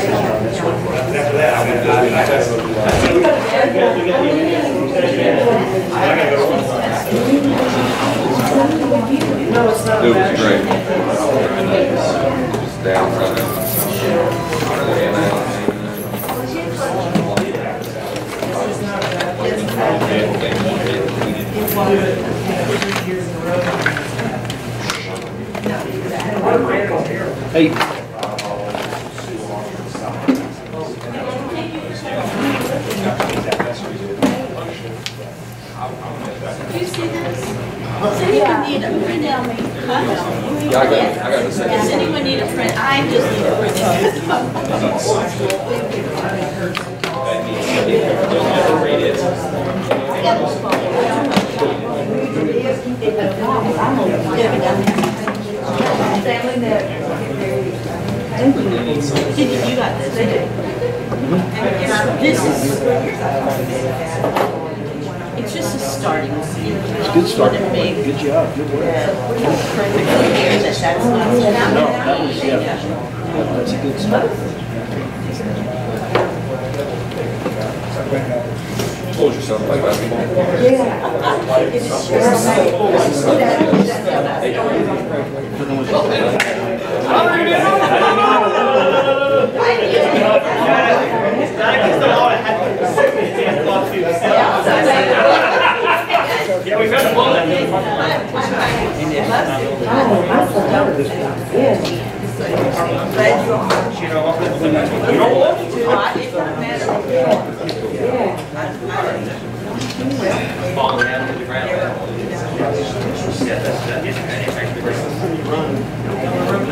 After that, I'm going to No, it's not. It was great. Just down from it. Hey. Does anyone need a print out? Yeah, I got the second. Does anyone need a print? I just need a print. You got this. This is. It's just a starting. It's a good start. Good job. Good work. That's not. No, that was, yeah. That's a good start. Told yourself to play basketball. Yeah, we've had a lot of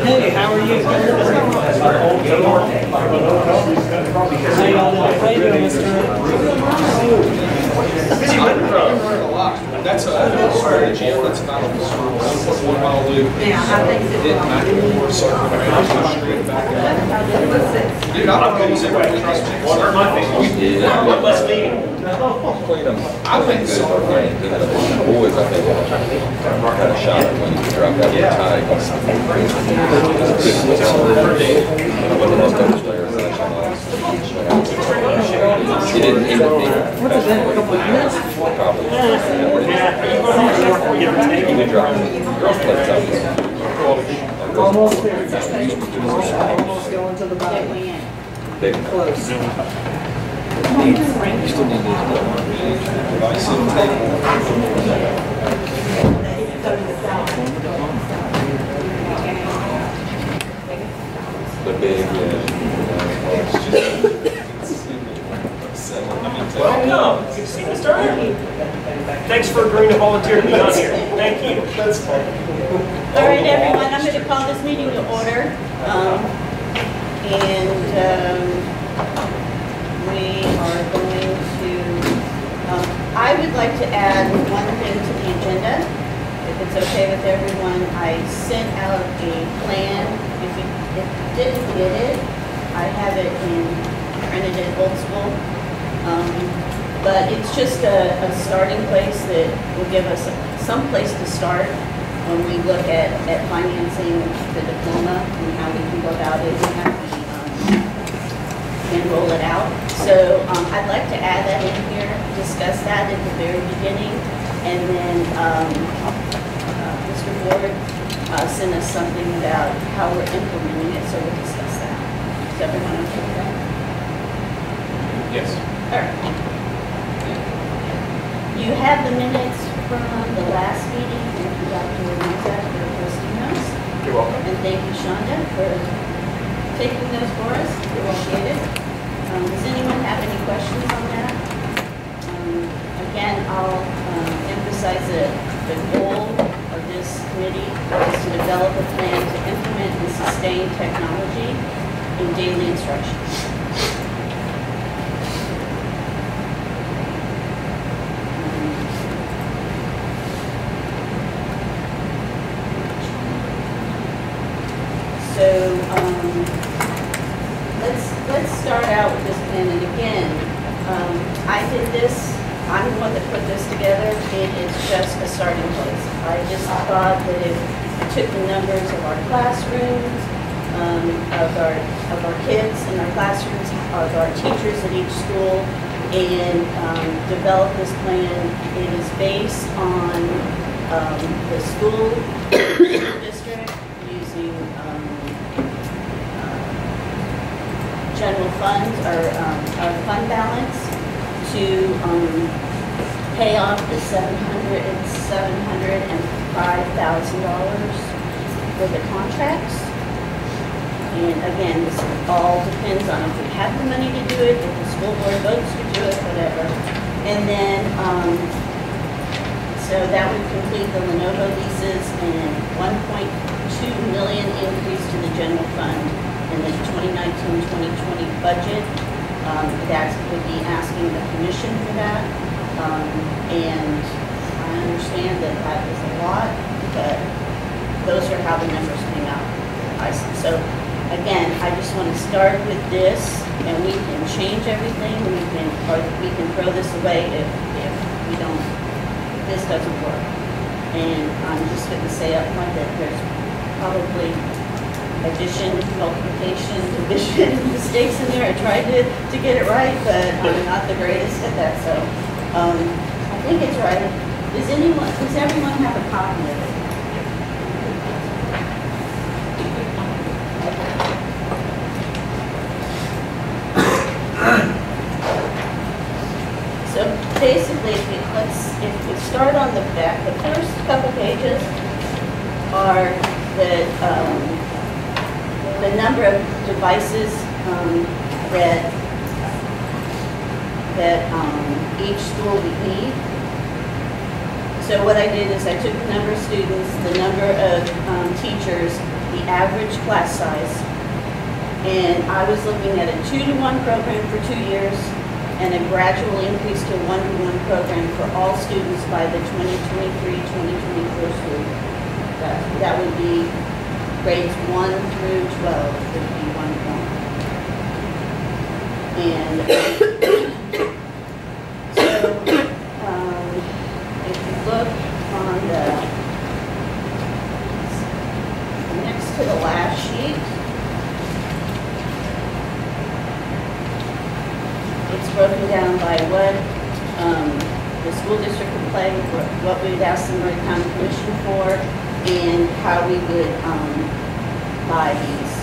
Hey, how are you? That's a strategy. That's about a 1.1 mile loop. Yeah, I think so. Did 94 circle straight back up. Dude, I don't know who's ever trust me. What are my things? We did. One less meeting. Played them. I think good. The boys, I think, got a shot at when you dropped out of the tie. He didn't even think. What is that? A couple of years? Probably. Yeah. You dropped it. Girls played something. Almost there. Almost going to the bottom. Big. Close. You still need these. The big, Welcome. Good to see you, Mr. Ernie. Thanks for agreeing to volunteer to be on here. Thank you. That's fine. All right, everyone, I'm going to call this meeting to order. We are going to, I would like to add one thing to the agenda. If it's okay with everyone, I sent out a plan. If you didn't get it, I have it printed in old school. But it's just a starting place that will give us some place to start when we look at financing the diploma and how we can go about it and how we and roll it out. So I'd like to add that in here, discuss that at the very beginning, and then Mr. Ward sent us something about how we're implementing it, so we'll discuss that. Is everyone okay with that? yes. All right. You have the minutes from the last meeting, and Dr. Mazak for posting those. You're welcome. And thank you, Shonda, for taking those for us. Appreciate it. Does anyone have any questions on that? Again, I'll emphasize that the goal of this committee is to develop a plan to implement and sustain technology in daily instruction. So let's start out with this plan. And again, I did this. I'm the one that put this together. It is just a starting place. I just thought that if we took the numbers of our classrooms of our kids in our classrooms, of our teachers at each school, and develop this plan. It is based on the school district using general funds or our fund balance to pay off the $705,000 for the contracts. And again, this all depends on if we have the money to do it, if the school board votes to do it, whatever. And then, so that would complete the Lenovo leases and 1.2 million increase to the general fund in the 2019-2020 budget. That would be asking the commission for that. And I understand that that is a lot, but those are how the numbers came out. So again, I just want to start with this, and we can change everything. We can throw this away if we don't, if this doesn't work. And I'm just going to say up front that there's probably addition, multiplication, division mistakes in there. I tried to get it right, but I'm not the greatest at that. So I think it's right. Does everyone have a copy of it? So basically, if we start on the back, the first couple pages are the number of devices that each school would need. So what I did is I took the number of students, the number of teachers, the average class size, and I was looking at a 2-to-1 program for 2 years and a gradual increase to a 1-to-1 program for all students by the 2023-2024 school. That would be grades 1 through 12 would be 1-to-1. And so if you look on the next to the last sheet, it's broken down by what the school district would play, what we would ask the Murray County Commission for, and how we would buy these.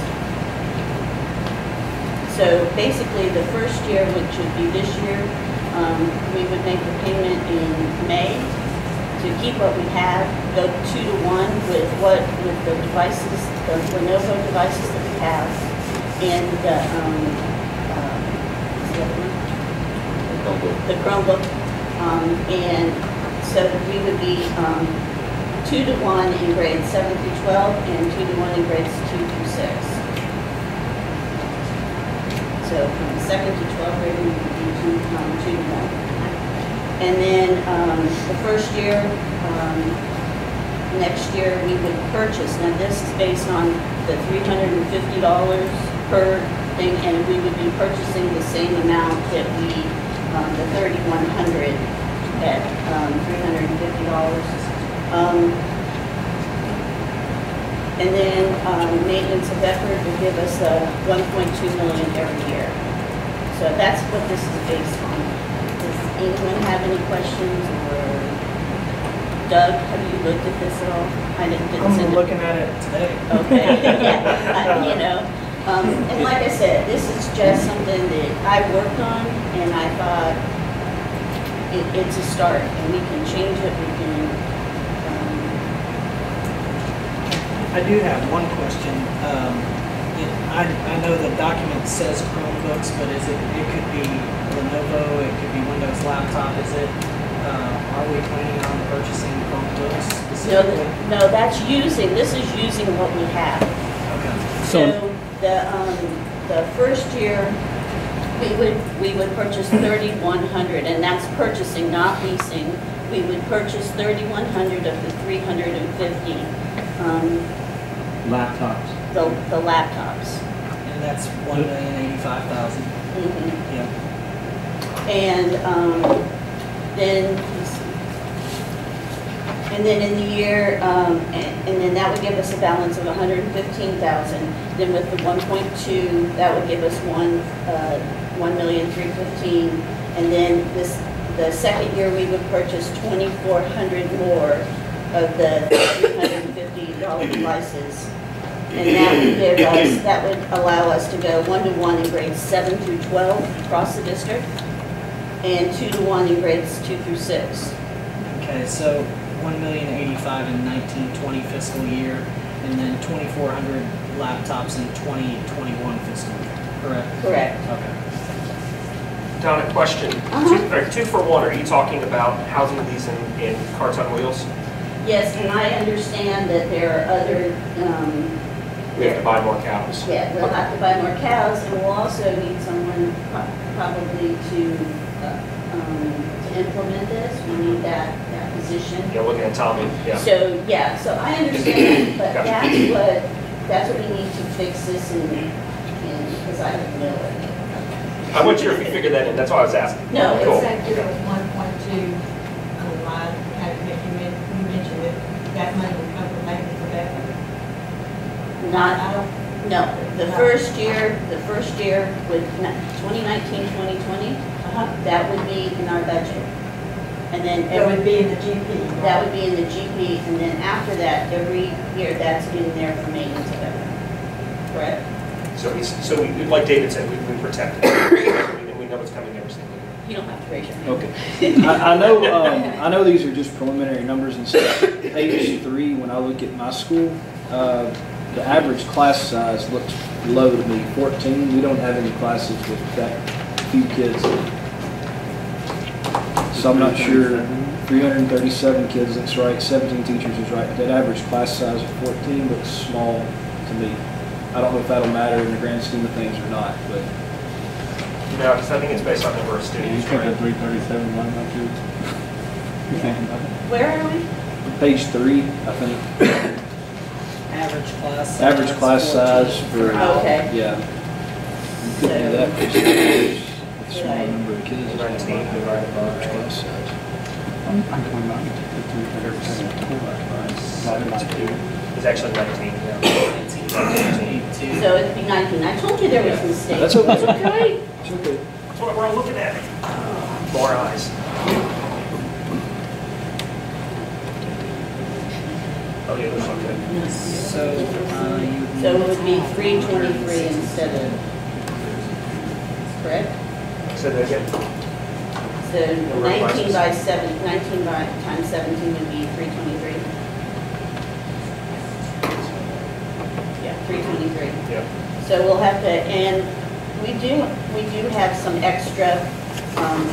So basically, the first year, which would be this year, we would make the payment in May to keep what we have, go 2-to-1 with the devices, the Lenovo devices that we have, and the Chromebook, and so we would be 2-to-1 in grades 7 through 12 and 2-to-1 in grades 2 through 6. So from the 2nd to 12th grade, we would be 2-to-1. And then the first year, next year, we would purchase. Now this is based on the $350 per thing, and we would be purchasing the same amount that we, the $3,100 at $350. And then maintenance of effort will give us $1.2 million every year. So that's what this is based on. Does anyone have any questions? Or Doug, have you looked at this at all? I'm looking at it today. Okay. Yeah. You know, and like I said, this is just something that I worked on, and I thought it's a start, and we can change it. We can. I do have one question. I know the document says Chromebooks, but it could be Lenovo, it could be Windows laptop. Are we planning on purchasing Chromebooks specifically? No, this is using what we have. Okay. So the first year, we would purchase 3,100, and that's purchasing, not leasing. We would purchase 3,100 of the 350. Laptops. The laptops. And that's $1,085,000. Mm-hmm. Yeah. And then And then in the year, and then that would give us a balance of 115,000. Then with the 1.2, that would give us 1,315,000. And then the second year, we would purchase 2,400 more of the $350 devices. And that would allow us to go 1-to-1 in grades 7 through 12 across the district, and 2-to-1 in grades 2 through 6. Okay, so 1,085,000 in 1920 fiscal year, and then 2,400 laptops in 2021 fiscal year, correct? Correct. Okay. Donna, question. Two for one, are you talking about housing these in carts on wheels? Yes, and I understand that there are other, We have to buy more cows. yeah, we'll have to buy more cows, and we'll also need someone probably to implement this. We need that position. Yeah, looking at Tommy, yeah. So, yeah, so I understand, but Gotcha. that's what we need to fix this in, because I don't know it. I wasn't sure if you figured that in, that's why I was asking. No, Cool. Exactly, there was 1.2 on the line, you mentioned that that money would come from maintenance for that. Not, I don't, no, the first year with 2019, 2020, that would be in our budget. And then it would be in the GP. that would be in the GP, and then after that, every year, that's in there for maintenance of everything. Correct? So like David said, we protect it. And we know it's coming every single year. You don't have to raise your hand. Okay. I know these are just preliminary numbers and stuff. Page 3, when I look at my school, the average class size looks low to me, 14. We don't have any classes with that few kids. So I'm not sure. 337 kids looks right, 17 teachers is right. That average class size of 14 looks small to me. I don't know if that'll matter in the grand scheme of things or not, but. No, because I think it's based on number of students, You think right? that 337 line up here? You thinking about it? Where are we? Page 3, I think. Average class size. Average class size for, Okay. yeah. You couldn't do that for a small number of kids. 19 divided by- Average class size. I'm 29. Divided by 2. It's actually 19, yeah. 19. So it'd be 19. I told you there was a mistake. That's okay. That's okay. It's okay. That's what we're all looking at. More eyes. Oh, yeah, looks okay. So, you. So it would be 323 instead of, correct? Say that again. So 19 by 7, 19 by times 17 would be 323. Yeah, 323. Yeah. So we'll have to, and we do have some extra,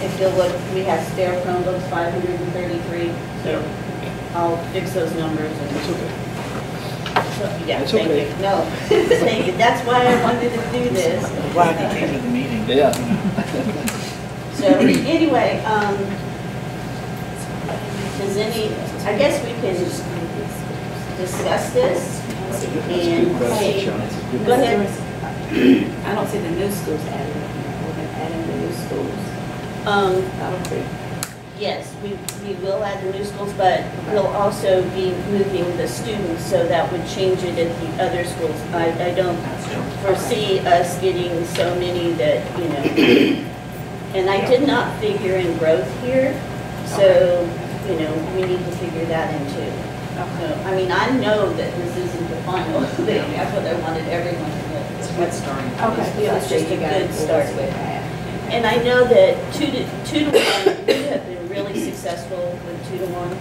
if you'll look, we have spare Chromebooks, 533. So I'll fix those numbers and. It's okay. Yeah, It's thank okay. you. No, thank you. That's why I wanted to do this. I'm glad you came to the meeting. Yeah. So anyway, I guess we can discuss this That's a and good question, see. Sean. It's a good Go ahead. I don't see the new schools added. We're gonna add in the new schools. I don't think. Yes, we will add the new schools, but we'll also be moving the students, so that would change it at the other schools. I don't foresee us getting so many that, and I did not figure in growth here, so, we need to figure that in too. So, I mean, I know that this isn't the final thing, that's what I wanted everyone to know. It's a good starting. Okay. It was just a You gotta good pull start. this with that. And I know that 2-to-1, you have been really successful with 2-to-1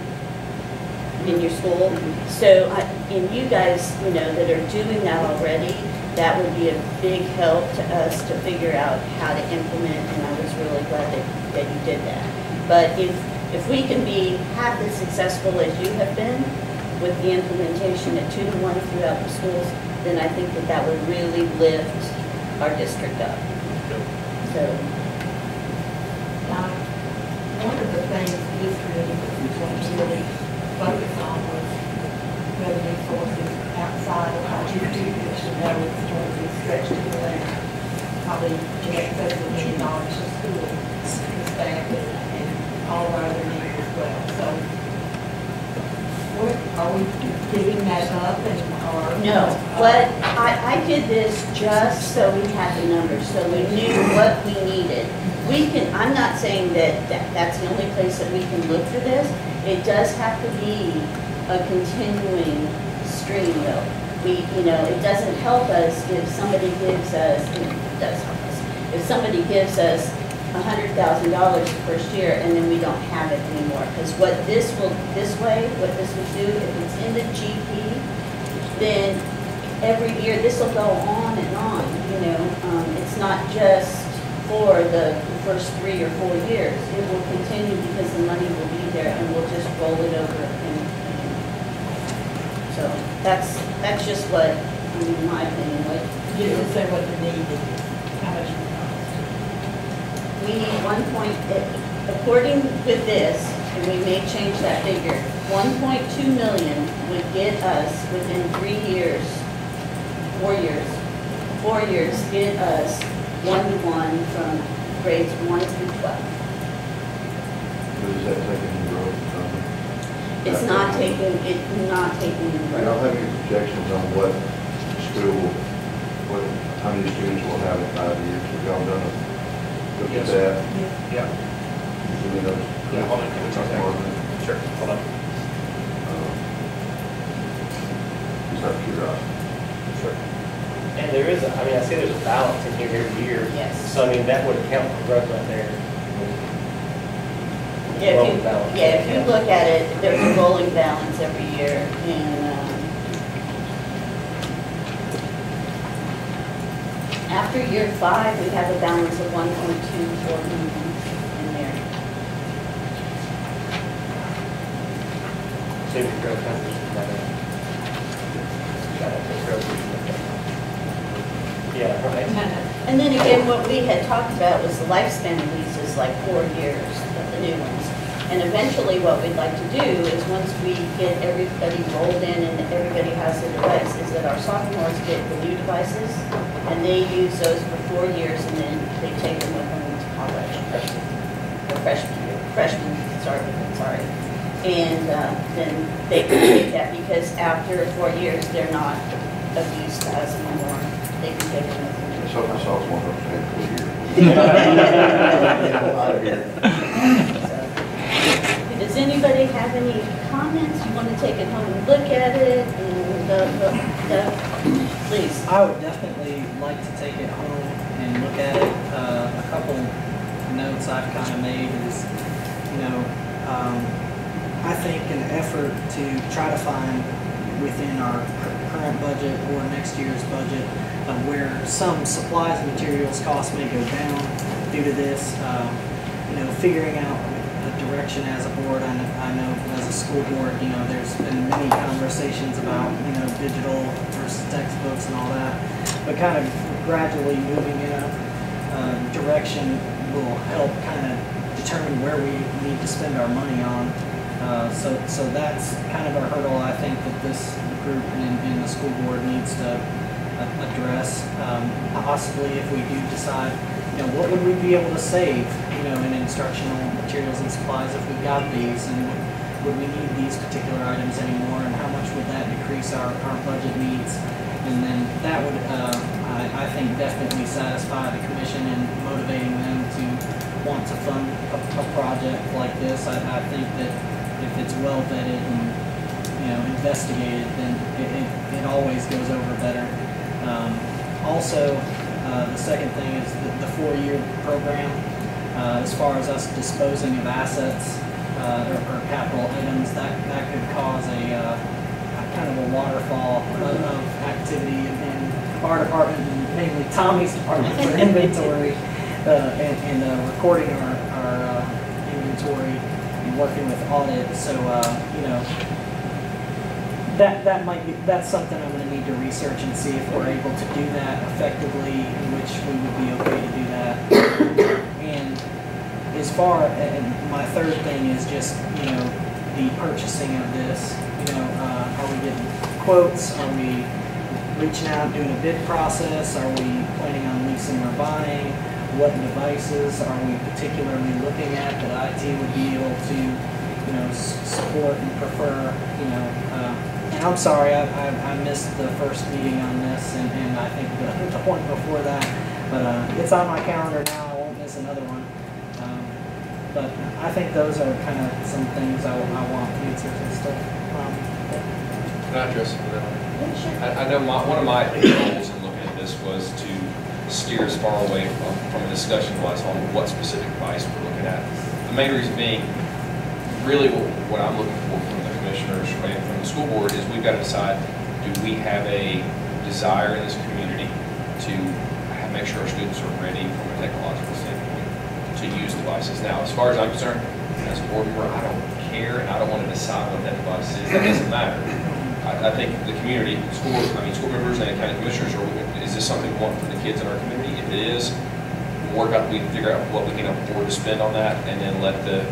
in your school. So, and you guys, that are doing that already, that would be a big help to us to figure out how to implement, and I was really glad that you did that. But if we can be half as successful as you have been with the implementation at 2-to-1 throughout the schools, then I think that would really lift our district up. So, one of the things this committee was really focused on was revenue sources outside of our GDP, which that was going to be stretched to the left, probably in excess of $1 million to school, the staff, and all of our other needs as well. So No, what, I did this just so we had the numbers, so we knew what we needed. We can, I'm not saying that's the only place that we can look for this. It does have to be a continuing stream though. It doesn't help us if somebody gives us, it does help us, if somebody gives us $100,000 the first year and then we don't have it anymore. Because what this would do, if it's in the GP, then every year this will go on and on, it's not just for the first 3 or 4 years. It will continue because the money will be there and we'll just roll it over and so that's just what, in my opinion, what You didn't say what the need is, how much it costs. we need according with this, and we may change that figure, 1.2 million would get us within 4 years, get us 1-to-1 from grades 1 through 12. Does that take any growth? It's not taking the I don't have any projections on what how many students we'll have in 5 years. Have y'all done look at that? Yeah. Yeah, hold on. Sure, hold on. Just out of curiosity. Sure. And there is, I see there's a balance in here every year. Yes. So, that would account for growth right there. If you look at it, there's a rolling balance every year, and after year 5, we have a balance of 1.24 million in there. So your growth numbers yeah, right. And then again, what we had talked about was the lifespan of leases, like 4 years of the new ones. And eventually what we'd like to do is once we get everybody rolled in and everybody has a device, is that our sophomores get the new devices and they use those for 4 years and then they take them with them to college. Or freshmen, sorry. And then they can take that because after 4 years, they're not abused as anymore. They can take them with them. So I saw one of them Does anybody have any comments? You want to take it home and look at it? Please. I would definitely like to take it home and look at it. A couple notes I've kind of made is, I think an effort to try to find within our current budget or next year's budget where some supplies and materials costs may go down due to this, figuring out a direction as a board. I know as a school board, there's been many conversations about, digital versus textbooks and all that, but kind of gradually moving in a direction will help kind of determine where we need to spend our money on. So that's kind of a hurdle I think that this group and the school board needs to address. Possibly if we do decide, what would we be able to save, in instructional materials and supplies if we got these, and would we need these particular items anymore, and how much would that decrease our budget needs? And then that would, I think, definitely satisfy the commission in motivating them to want to fund a project like this. I think that if it's well vetted and investigated, then it always goes over better. Also, the second thing is the 4-year program. As far as us disposing of assets or capital items, that could cause a kind of a waterfall of activity in our department, and mainly Tommy's department for inventory and recording our inventory and working with audit. So that's something I'm going to need to research and see if we're able to do that effectively, in which we would be okay to do that. And as far, and my third thing is just, the purchasing of this. Are we getting quotes? Are we reaching out, doing a bid process? Are we planning on leasing or buying? What devices are we particularly looking at that IT would be able to, support and prefer? And I'm sorry, I missed the first meeting on this, and I think the one before that, but it's on my calendar now, I won't miss another one. But I think those are kind of some things I want answers and stuff. Can I address some of that? I know one of my goals in looking at this was to steer as far away from a discussion was on what specific device we're looking at. The main reason being, really what I'm looking for from the commissioners and from the school board is we've got to decide, do we have a desire in this community to make sure our students are ready from a technological standpoint to use devices. Now, as far as I'm concerned, as a board member, I don't care and I don't want to decide what that device is. That doesn't matter. I think the community, school members and county commissioners, is this something we want for the kids in our community? If it is, we'll figure out what we can afford to spend on that, and then let the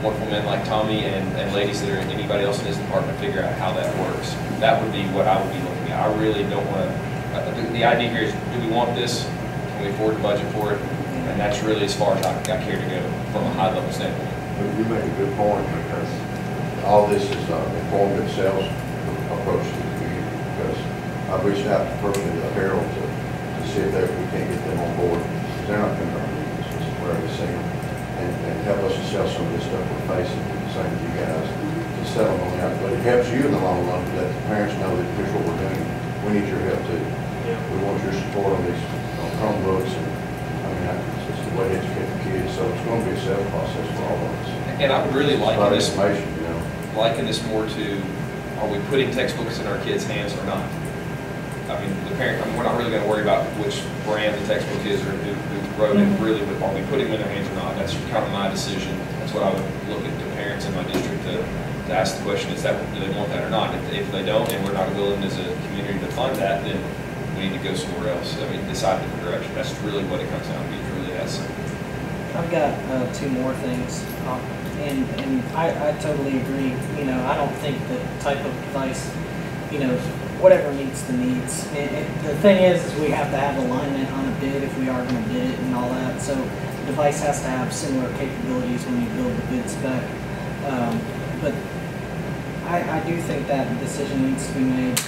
wonderful men like Tommy and ladies that are anybody else in this department figure out how that works. That would be what I would be looking at. I really don't want to, the idea here is, do we want this? Can we afford to budget for it? And that's really as far as I care to go from a high level standpoint. But you make a good point, because all this is informed sales approach to the community, because I've reached out personally to Harold to see if we can't get them on board. They're not coming to our meetings, which is where they see them, and help us to sell some of this stuff we're facing, the same as you guys, to sell them on out. But it helps you in the long run to let the parents know that here's what we're doing. We need your help too. Yeah. We want your support on these Chromebooks, and I mean, it's the way to educate the kids. So it's going to be a sales process for all of us. And I would really like this, you know, liken this more to, are we putting textbooks in our kids' hands or not? I mean, the parent, we're not really going to worry about which brand the textbook is or who wrote it. Really, are we putting them in their hands or not? That's kind of my decision. That's what I would look at the parents in my district to ask the question: is that, do they want that or not? If they don't, and we're not willing as a community to fund that, then we need to go somewhere else. I mean, decide a different direction. That's really what it comes down to. It's really that simple. I've got two more things, and I totally agree. You know, I don't think the type of device, you know, whatever meets the needs. The thing is we have to have alignment on a bid if we are going to bid it and all that. So the device has to have similar capabilities when you build the bid spec. But I do think that decision needs to be made.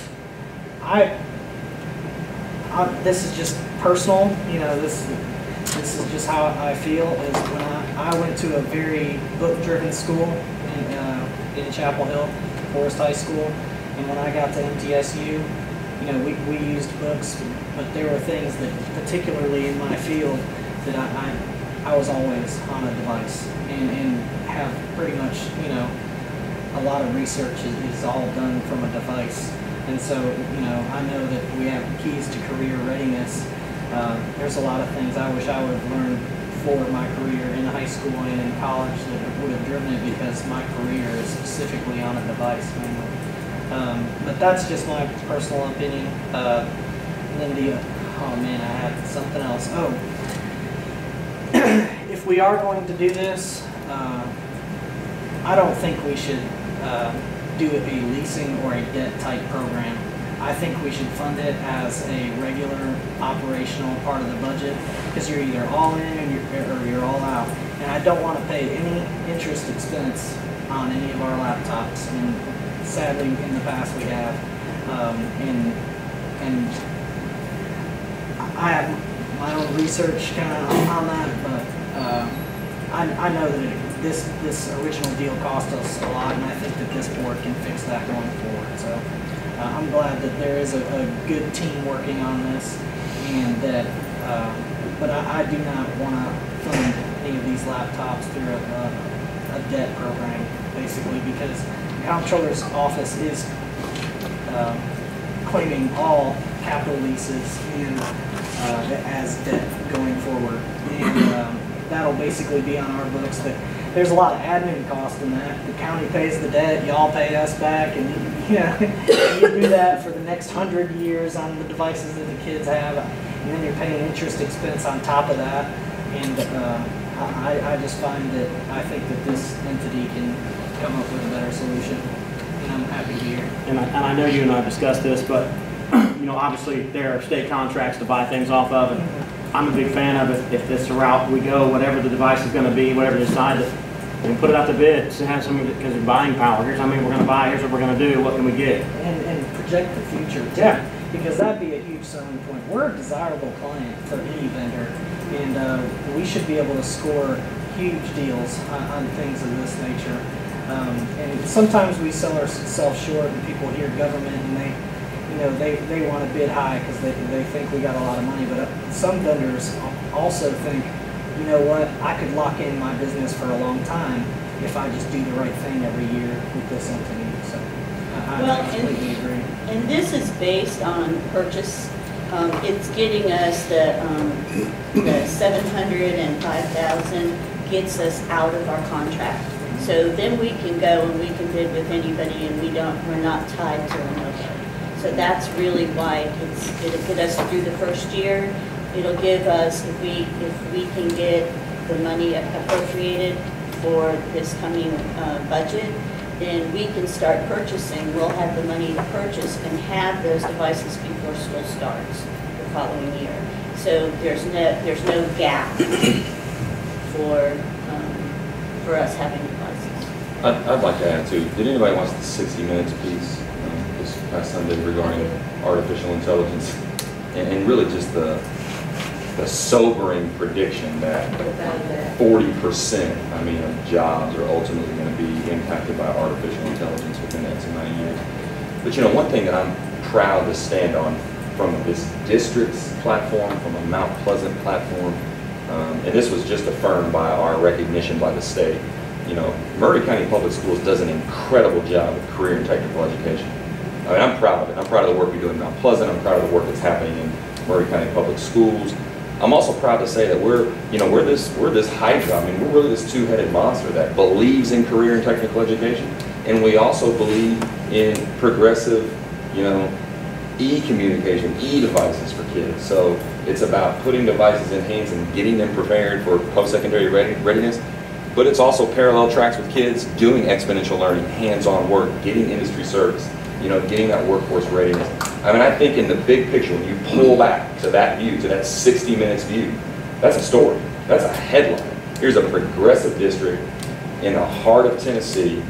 This is just personal, you know, this is just how I feel, is when I went to a very book-driven school in Chapel Hill, Forest High School, and when I got to MTSU, you know, we used books, but there were things that, particularly in my field, that I was always on a device, and have pretty much, you know, a lot of research is all done from a device. And so, you know, I know that we have keys to career readiness. There's a lot of things I wish I would have learned for my career in high school and in college that would have driven it, because my career is specifically on a device mainly. But that's just my personal opinion. Lindy, oh man, I had something else. Oh, if we are going to do this, I don't think we should do a leasing or a debt type program. I think we should fund it as a regular operational part of the budget, because you're either all in or you're all out. And I don't want to pay any interest expense on any of our laptops. And sadly, in the past we have. And I have my own research kind of on that, but I know that this original deal cost us a lot, and I think that this board can fix that going forward. So I'm glad that there is a good team working on this, and that, but I do not want to fund any of these laptops through a debt program, basically, because the comptroller's office is claiming all capital leases as debt going forward, and that'll basically be on our books. That there's a lot of admin cost in that. The county pays the debt, y'all pay us back, and you do that for the next 100 years on the devices that the kids have, and then you're paying interest expense on top of that. And I just find that I think that this entity can come up with a better solution, and I'm happy to be here. And I know you and I discussed this, but you know, obviously there are state contracts to buy things off of, and I'm a big fan of it. If this is the route we go, whatever the device is going to be, whatever they decide, and put it out to bid to have some, because of buying power. Here's how many we're gonna buy, here's what we're gonna do, what can we get? And project the future too. Yeah. Because that'd be a huge selling point. We're a desirable client for any vendor, and we should be able to score huge deals on things of this nature. And sometimes we sell ourselves short, and people hear government, and they want to bid high because they think we got a lot of money. But some vendors also think, you know what, I could lock in my business for a long time if I just do the right thing every year with this entity. So I completely agree. And this is based on purchase. It's getting us the 700 and 5,000 gets us out of our contract. So then we can go and we can bid with anybody, and we're not tied to Lenovo. So that's really why it'll get us through the first year. It'll give us, if we can get the money appropriated for this coming budget, then we can start purchasing. We'll have the money to purchase and have those devices before school starts the following year. So there's no gap for us having devices. I'd like to add too, did anybody watch the 60 Minutes piece this past Sunday regarding artificial intelligence? And really just the sobering prediction that 40%, of jobs are ultimately going to be impacted by artificial intelligence within the next amount of years. But one thing that I'm proud to stand on from this district's platform, from a Mount Pleasant platform, and this was just affirmed by our recognition by the state. Maury County Public Schools does an incredible job with career and technical education. I'm proud of it. I'm proud of the work we do in Mount Pleasant. I'm proud of the work that's happening in Maury County Public Schools. I'm also proud to say that we're this hydra. We're really this two-headed monster that believes in career and technical education, and we also believe in progressive, e-communication, e-devices for kids. So it's about putting devices in hands and getting them prepared for post-secondary readiness, but it's also parallel tracks with kids doing exponential learning, hands-on work, getting industry service, getting that workforce readiness. I think in the big picture, when you pull back to that view, to that 60 Minutes view, that's a story. That's a headline. Here's a progressive district in the heart of Tennessee,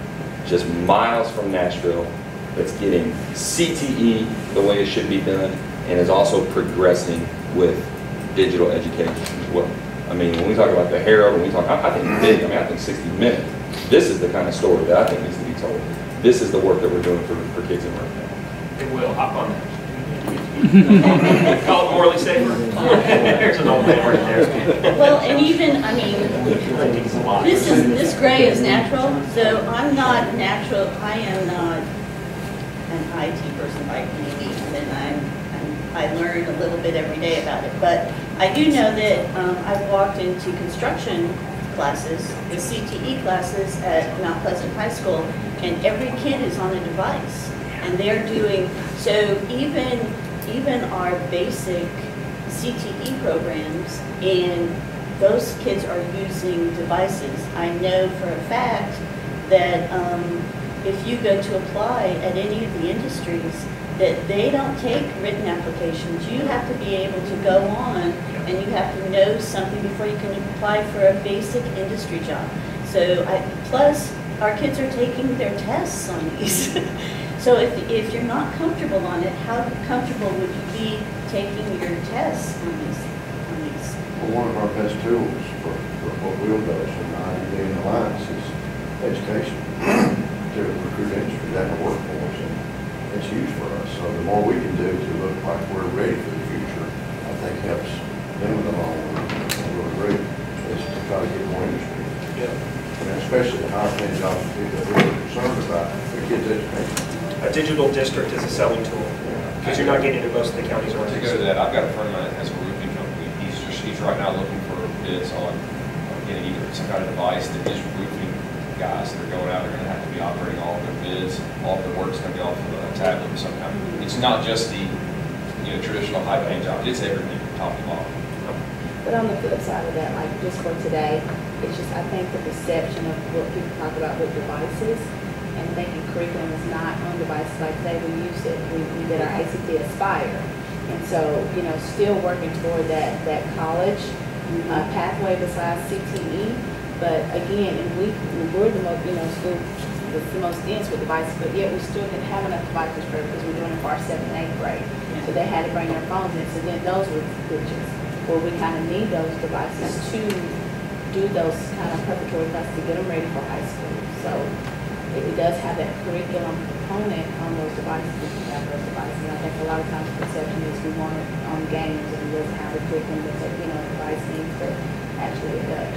just miles from Nashville, that's getting CTE the way it should be done, and is also progressing with digital education as well. When we talk about the Herald, when we talk, I think big, I think 60 Minutes. This is the kind of story that I think needs to be told. This is the work that we're doing for kids in Maury County. It will. Hop on that. Call it morally safer. There's an old man right there. Well, and even, this gray is natural, so I'm not natural. I am not an IT person by any means, and I learn a little bit every day about it. But I do know that I've walked into construction classes, the CTE classes at Mount Pleasant High School, and every kid is on a device. And they're doing, so even our basic CTE programs, and those kids are using devices. I know for a fact that if you go to apply at any of the industries, that they don't take written applications. You have to be able to go on, and you have to know something before you can apply for a basic industry job. So plus, our kids are taking their tests on these. So if you're not comfortable on it, how comfortable would you be taking your tests on these? Well, one of our best tools for what we'll do in the IUD Alliance is education to recruit industry and the workforce, and it's huge for us. So the more we can do to look like we're ready for the future, I think helps them in the long run. We'll agree is to try to get more industry. Yeah. And especially the higher paying jobs that people are really concerned about their kids' education. A digital district is a selling tool because you're not getting to most of the counties around. To go to that, I've got a friend of mine that has a roofing company. He's right now looking for bids on getting either some kind of device that his roofing guys that are going out are going to have to be operating all of their bids. All of the work's going to be off of a tablet of some kind. It's not just the traditional high-paying job. It's everything from top to bottom. But on the flip side of that, like just for today, it's just I think the perception of what people talk about with devices and thinking curriculum is not on devices. Like today we used it. We did our ACT Aspire. And so, still working toward that college pathway besides CTE. But again, and we're the most, school that's the most dense with devices, but yet we still didn't have enough devices for, because we're doing it for our 7th and 8th grade. So they had to bring their phones in, so then those were glitches, where we kind of need those devices to do those kind of preparatory classes to get them ready for high school. So it does have that curriculum component on those devices, if you have those devices. And I think a lot of times the perception is we want it on games and it doesn't have the curriculum that, device needs, but actually it does.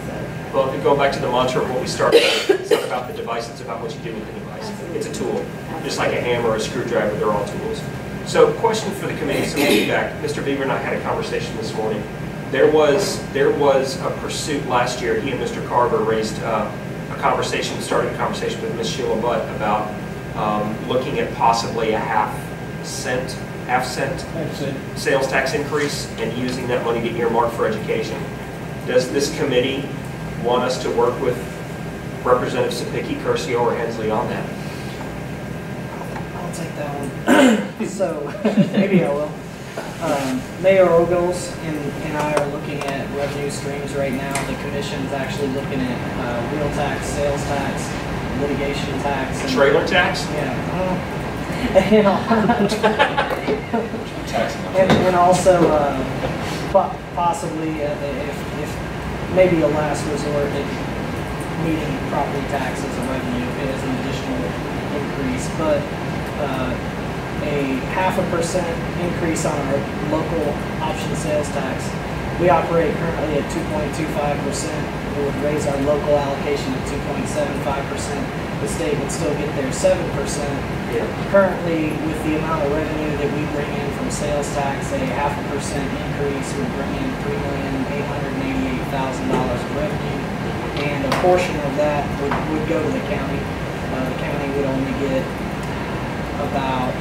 So. Well, if you go back to the mantra of what we started with, it's not about the device, it's about what you do with the device. It's a tool. Just like a hammer or a screwdriver, they're all tools. So, question for the committee, some feedback. Mr. Beaver and I had a conversation this morning. There was a pursuit last year. He and Mr. Carver raised started a conversation with Ms. Sheila Butt about looking at possibly a half cent sales tax increase and using that money to earmark for education. Does this committee want us to work with Representative Sapicki, Curcio, or Hensley on that? I'll take that one. So, maybe I will. Mayor Ogles and I are looking at revenue streams right now. The commission is actually looking at wheel tax, sales tax, litigation tax. And trailer tax? Yeah. And also possibly, if maybe a last resort, meeting property tax as a revenue as an additional increase, but a 0.5% increase on our local option sales tax. We operate currently at 2.25%. It would raise our local allocation to 2.75%. The state would still get their 7%. Yeah. Currently, with the amount of revenue that we bring in from sales tax, a 0.5% increase would bring in $3,888,000 of revenue, and a portion of that would go to the county. The county would only get about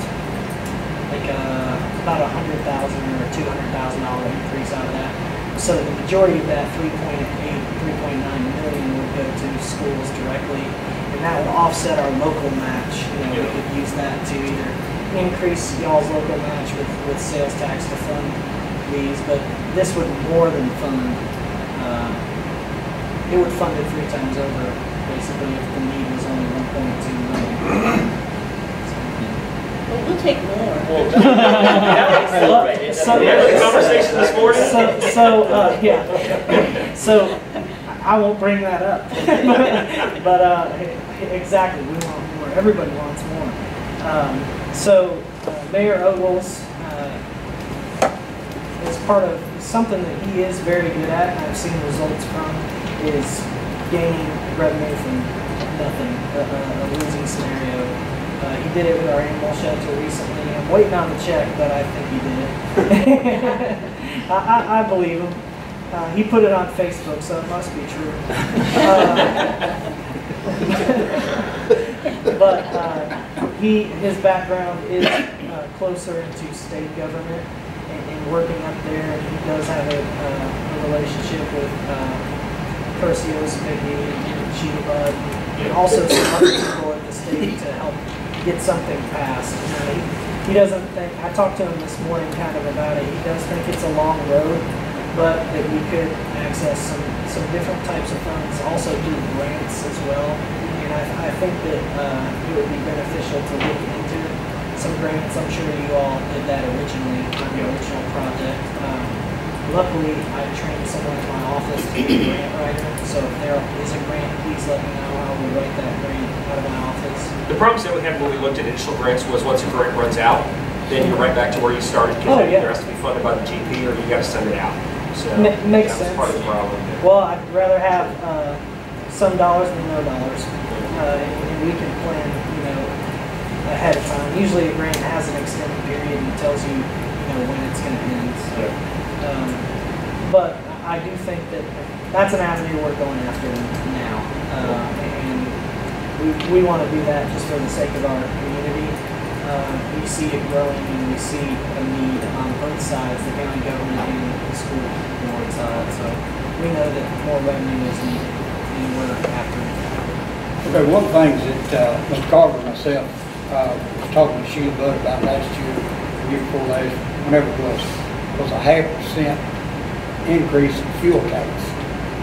$100,000 or $200,000 increase out of that. So the majority of that 3.9 million would go to schools directly, and that would offset our local match. We could use that to either increase y'all's local match with sales tax to fund these, but this would more than fund. It would fund it 3 times over, basically, if the need was only 1.2 million. Well, we'll take more. We had a conversation this morning. Yeah. So I won't bring that up. but exactly, we want more. Everybody wants more. Mayor Ogles is part of something that he is very good at, and I've seen results from, is gaining revenue from nothing, a losing scenario. He did it with our animal shelter recently. I'm waiting on the check, but I think he did it. I believe him. He put it on Facebook, so it must be true. His background is closer into state government and working up there, and he does have a relationship with Curcio's and Sheila Butt, and also some other people at the state to help get something passed. He doesn't think, I talked to him this morning kind of about it, he does think it's a long road, but that we could access some different types of funds, also through grants as well. And I think that it would be beneficial to look into some grants. I'm sure you all did that originally on the original project. Luckily, I trained someone in my office to be a grant writer, so if there is a grant, please let me know. I will write that grant out of my office. The problems that we had when we looked at initial grants was once a grant runs out, then you're right back to where you started, because it either has to be funded by the GP or you got to send it out. So makes that's sense. part of the problem. Well, I'd rather have some dollars than no dollars, and we can plan, ahead of time. Usually, a grant has an extended period and tells you, when it's going to end. So. But I do think that that's an avenue we're going after now, and we want to do that just for the sake of our community. We see it growing, and we see a need on both sides, the county government and the school board side. So we know that more revenue is needed, and we're after it. Okay, one of the things that Mr. Carver and myself was talking to Sheila Butt about last year, the year before last, whenever it was a 0.5% increase in fuel tax.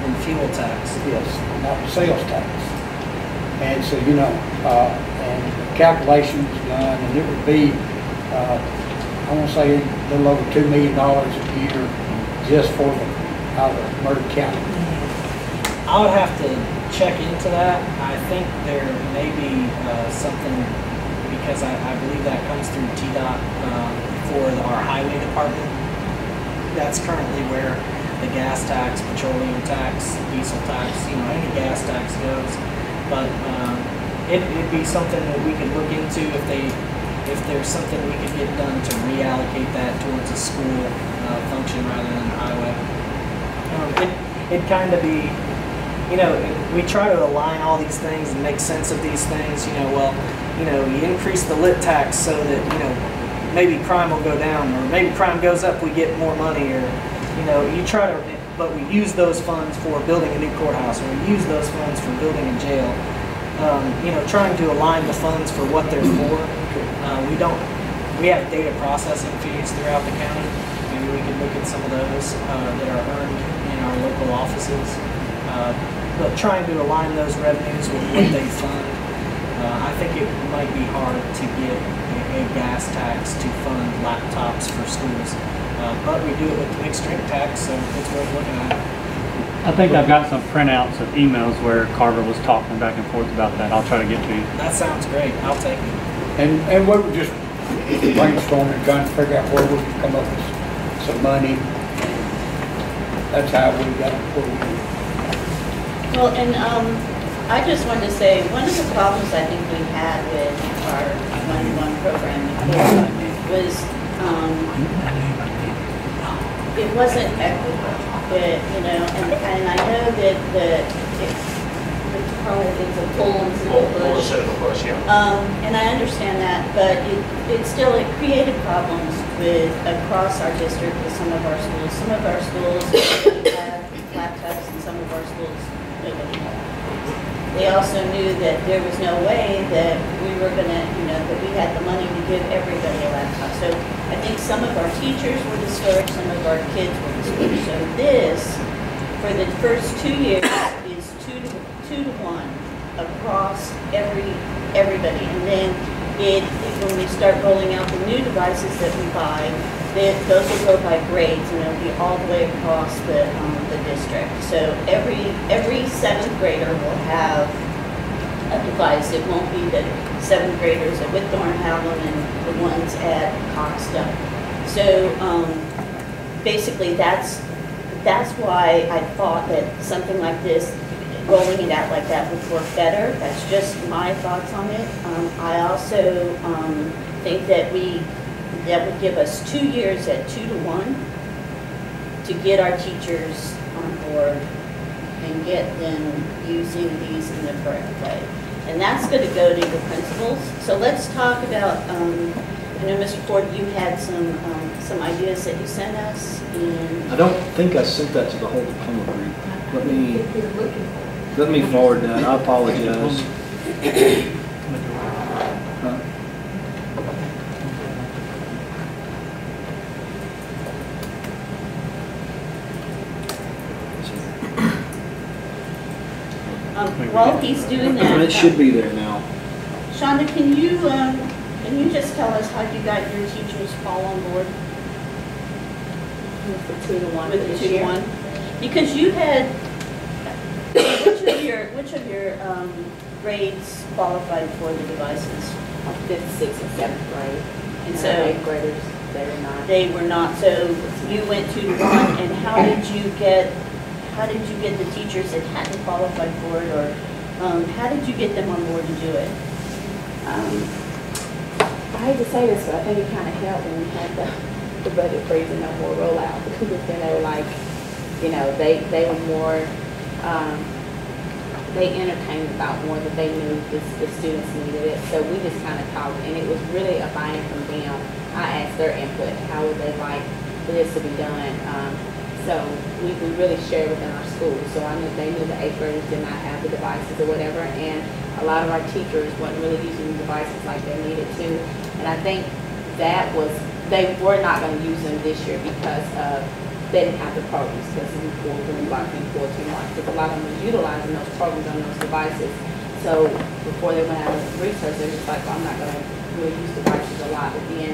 and fuel tax. Yes, not the sales tax. And so, you know, and calculations done, and it would be, I want to say a little over $2 million a year just for out of Murray County. I would have to check into that. I think there may be something, because I believe that comes through TDOT for our highway department. That's currently where the gas tax, petroleum tax, diesel tax, you know, any gas tax goes. But it'd be something that we could look into if there's something we could get done to reallocate that towards a school function rather than a highway. It'd kind of be, you know, we try to align all these things and make sense of these things. You know, well, you know, you increase the lit tax so that, you know, maybe crime will go down, or maybe crime goes up, we get more money, or, you know, you try to, but we use those funds for building a new courthouse, or we use those funds for building a jail. You know, trying to align the funds for what they're for. We have data processing fees throughout the county. Maybe we could look at some of those that are earned in our local offices. But trying to align those revenues with what they fund. I think it might be hard to get a gas tax to fund laptops for schools. But we do it with the mixed drink tax, so it's worth looking at. I think I've got some printouts of emails where Carver was talking back and forth about that. I'll try to get to you. That sounds great. I'll take it. And we were just brainstorming, trying to figure out where we could come up with some money. That's how we got where we. Well, and I just wanted to say, one of the problems I think we had with our one-to-one program before was it wasn't equitable. But, you know, and I know that it's a pull instead of a push. Instead of a push, yeah. And I understand that, but it created problems across our district with some of our schools. Some of our schools have laptops, and some of our schools nobody had. They also knew that there was no way that we were going to, you know, that we had the money to give everybody a laptop. So I think some of our teachers were discouraged, some of our kids were discouraged. So this, for the first 2 years, is two to one across everybody. And then when we start rolling out the new devices that we buy, those will go by grades, and it'll be all the way across the district. So every seventh grader will have a device. It won't be the seventh graders at Whitthorne have them and the ones at Cox don't. So basically, that's why I thought that something like this, rolling it out like that, would work better. That's just my thoughts on it. I also think that would give us 2 years at 2 to 1 to get our teachers on board and get them using these in the correct way. And that's going to go to the principals. So let's talk about, I know Mr. Ford, you had some ideas that you sent us. I don't think I sent that to the whole diploma group. Let me forward that. I apologize. While he's doing that, It should be there now. Shonda, can you just tell us how you got your teachers all on board With the 2 to 1 with the this 2 to year. 1? Because you had which of your grades qualified for the devices? 5th, 6th, and 7th grade. And And so- our 8th graders, they were not. They were not. So you went 2 to 1, and how did you get the teachers that hadn't qualified for it, or how did you get them on board to do it? I hate to say this, but I think it kind of helped when we had the budget freeze and no more rollout, because then they were like, you know, they were more, they entertained about more that they knew the students needed it. So we just kind of talked, and it was really a buy-in from them. I asked their input, how would they like for this to be done? So we really shared within our schools. So I knew they knew the 8th graders did not have the devices or whatever, and a lot of our teachers wasn't really using the devices like they needed to. And I think that was, they were not going to use them this year because of they didn't have the programs because we pulled green block and pulled two marks. Because a lot of them was utilizing those programs on those devices. So before they went out and research, they were just like, well, I'm not going to really use devices a lot. But then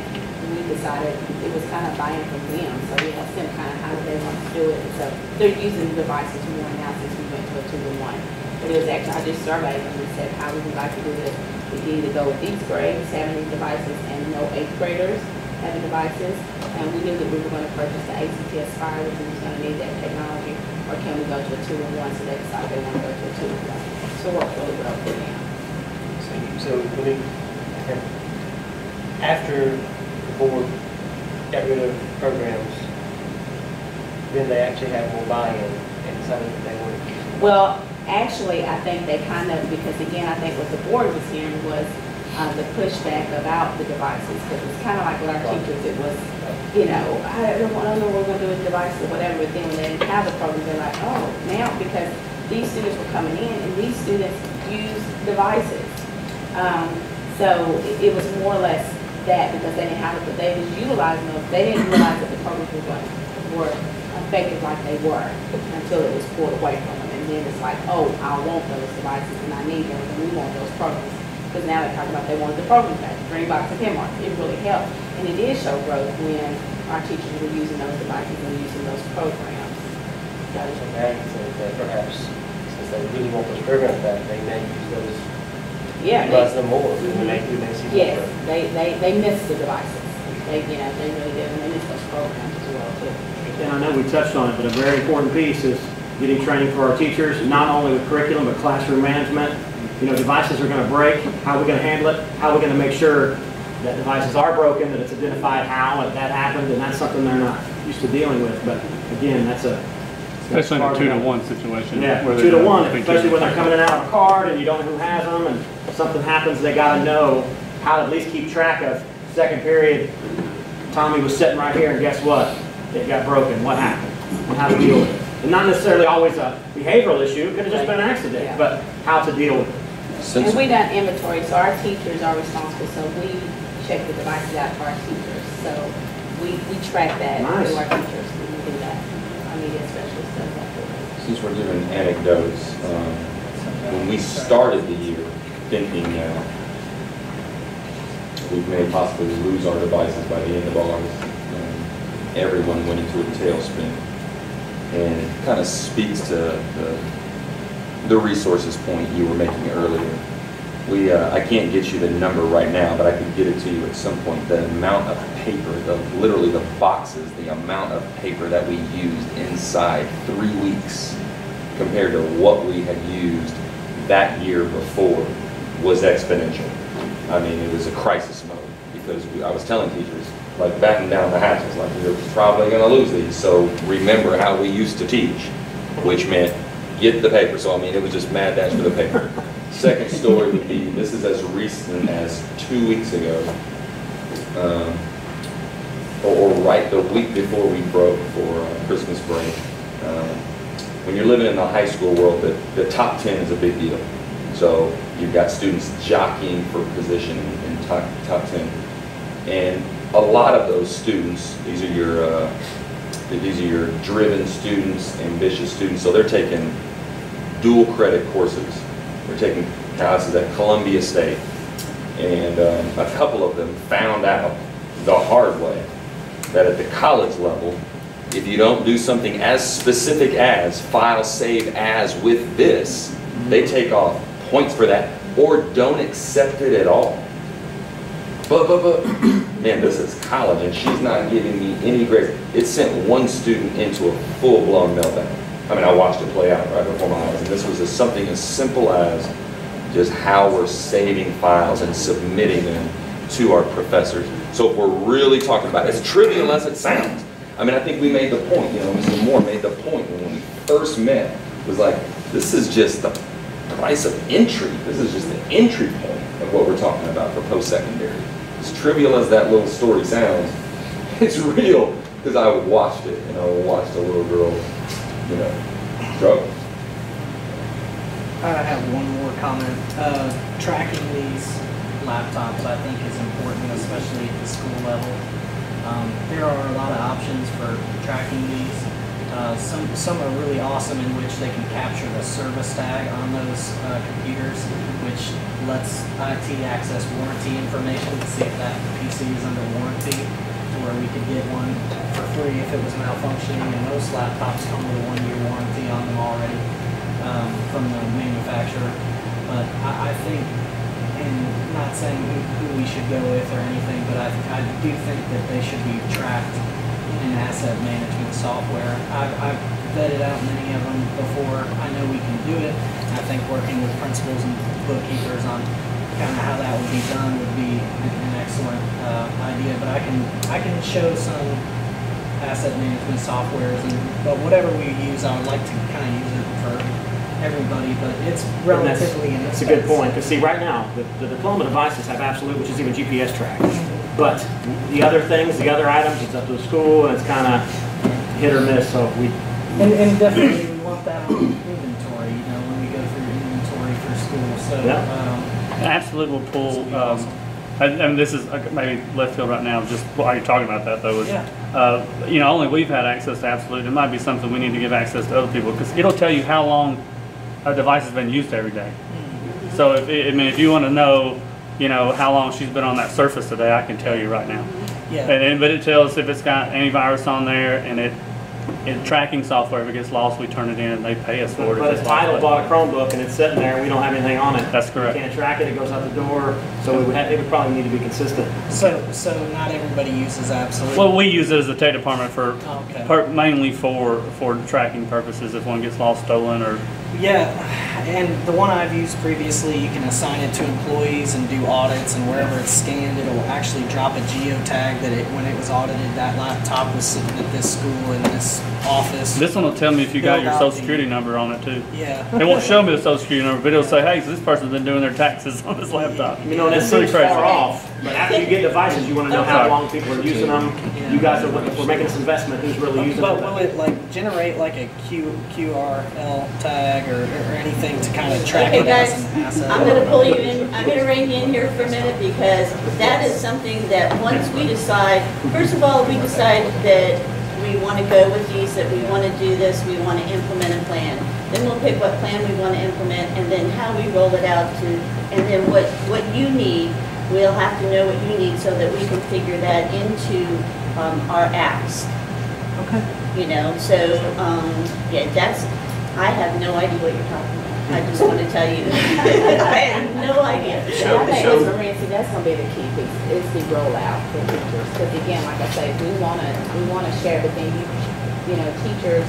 we decided it was kind of buy-in from them. So we asked them kind of how they want to do it. And so they're using the devices more now since we went to a 2-to-1. But it was actually, I just surveyed them and said, how would you like to do this? We can either go with these grades having these devices and no 8th graders having devices. And we knew that we were going to purchase the ACT Aspire, which we was going to need that technology. Or can we go to a 2-to-1? So they decided they want to go to a 2-to-1. So it worked really well for them. So when we, after the board got rid of programs, then they actually had more buy-in and decided that they would. Well, actually, I think they kind of, because again, I think what the board was hearing was the pushback about the devices, because it's kind of like with our teachers, it was, you know, I don't know what we're going to do with devices or whatever, but then when they didn't have the program, they're like, oh, now, because these students were coming in, and these students use devices. So it was more or less that, because they didn't have it, but they was utilizing those. They didn't realize that the programs were effective like they were until it was pulled away from them. And then it's like, oh, I want those devices and I need them and we want those programs. Because now they're talking about they wanted the programs back, green box and 10 marks. It really helped. And it did show growth when our teachers were using those devices and using those programs. So now you think that perhaps, since they really want those programs back, they may use those, utilize them more. We may see more. Yes, they miss the devices. They really did, and they miss those programs as well too. And I know we touched on it, but a very important piece is getting training for our teachers, not only with curriculum, but classroom management. You know, devices are going to break. How are we going to handle it? How are we going to make sure that devices are broken, that it's identified how that happened, and that's something they're not used to dealing with. But again, that's a... Especially in a 2-to-1 situation. Yeah, where 2-to-1, especially when they're coming in and out of a card and you don't know who has them, and something happens, they got to know how to at least keep track of second period. Tommy was sitting right here, and guess what? It got broken. What happened? And how to deal with it. And not necessarily always a behavioral issue. It could have just been an accident, Yeah. but how to deal with it. And we done inventory, so our teachers are responsible, so we check the devices out for our teachers. So we track that through our teachers when we do that. Our media specialist does that for us. Since we're giving anecdotes, when we started the year thinking we may possibly lose our devices by the end of August, everyone went into a tailspin. And it kind of speaks to the resources point you were making earlier. I can't get you the number right now, but I could get it to you at some point. The amount of paper, literally the boxes, the amount of paper that we used inside 3 weeks compared to what we had used that year before was exponential. I mean, it was a crisis mode because I was telling teachers, like batten down the hatches, like we're probably going to lose these. So remember how we used to teach, which meant get the paper. So I mean, it was just mad dash for the paper. Second story would be, this is as recent as 2 weeks ago, or right the week before we broke for Christmas break. When you're living in the high school world, the top 10 is a big deal. So you've got students jockeying for position in top 10. And a lot of those students, these are your driven students, ambitious students. So they're taking dual credit courses. They're taking classes at Columbia State. And a couple of them found out the hard way that at the college level, if you don't do something as specific as file save as with this, they take off points for that or don't accept it at all. But, man, this is college and she's not giving me any grades. It sent one student into a full-blown meltdown. I mean, I watched it play out right before my eyes, and this was just something as simple as just how we're saving files and submitting them to our professors. So if we're really talking about it, as trivial as it sounds, I mean, I think we made the point, Mr. Moore made the point when we first met, was like, this is just the price of entry. This is just the entry point of what we're talking about for post-secondary. As trivial as that little story sounds, it's real, because I watched it, and I watched a little girl, struggle. I have one more comment. Tracking these laptops, I think, is important, especially at the school level. There are a lot of options for tracking these. Some are really awesome in which they can capture the service tag on those computers, which lets IT access warranty information to see if that PC is under warranty, where we could get one for free if it was malfunctioning, and most laptops come with a 1-year warranty on them already from the manufacturer. But I think, and not saying who we should go with or anything, but I do think that they should be tracked in asset management software. I've vetted out many of them before. I know we can do it. I think working with principals and bookkeepers on kind of how that would be done would be an excellent idea. But I can show some asset management softwares, but whatever we use, I would like to kind of use it for everybody, but it's relatively inexpensive. That's a good point, because see, right now, the diploma devices have absolute, which is even GPS tracked. But the other things, the other items, it's up to the school, and it's kind of hit or miss, so we... And definitely we want that on inventory, you know, when we go through inventory for school, so... Yeah. Absolute will pull, and this is maybe left field right now, just while you're talking about that though, is, yeah. you know, only we've had access to Absolute. It might be something we need to give access to other people, because it'll tell you how long a device has been used every day. Mm-hmm. So if you want to know, you know, how long she's been on that Surface today, I can tell you right now. Yeah. But it tells if it's got antivirus on there, and in tracking software, if it gets lost, we turn it in and they pay us for it. But if Title bought a Chromebook and it's sitting there and we don't have anything on it. That's correct. We can't track it, it goes out the door, so it would probably need to be consistent. So not everybody uses Absolute? Well, we use it as a tech department for mainly for tracking purposes if one gets lost, stolen, or... Yeah, and the one I've used previously, you can assign it to employees and do audits, and wherever it's scanned, it'll actually drop a geotag that when it was audited, that laptop was sitting at this school in this office. This one will tell me if you got your social security number on it too. Yeah. It won't show me the social security number, but it'll say, hey, so this person's been doing their taxes on this laptop. You know, that seems far off, but after you get devices, you want to know how long people are using them. You guys are looking for making this investment, who's really using but it. But will it like generate like a QRL tag or anything to kind of track it guys, as an asset? I'm going to pull you in. I'm going to rein you in here for a minute, because that is something that once we decide, first of all, we decide that we want to go with these, that we want to do this, we want to implement a plan. Then we'll pick what plan we want to implement, and then how we roll it out to, and then what you need, we'll have to know what you need so that we can figure that into our apps. Okay. You know, so yeah, I have no idea what you're talking about. I just want to tell you, I have no idea. I think with Maria, see, that's gonna be the key piece, is the rollout for teachers. Because again, like I say, we wanna share, but then you know, teachers,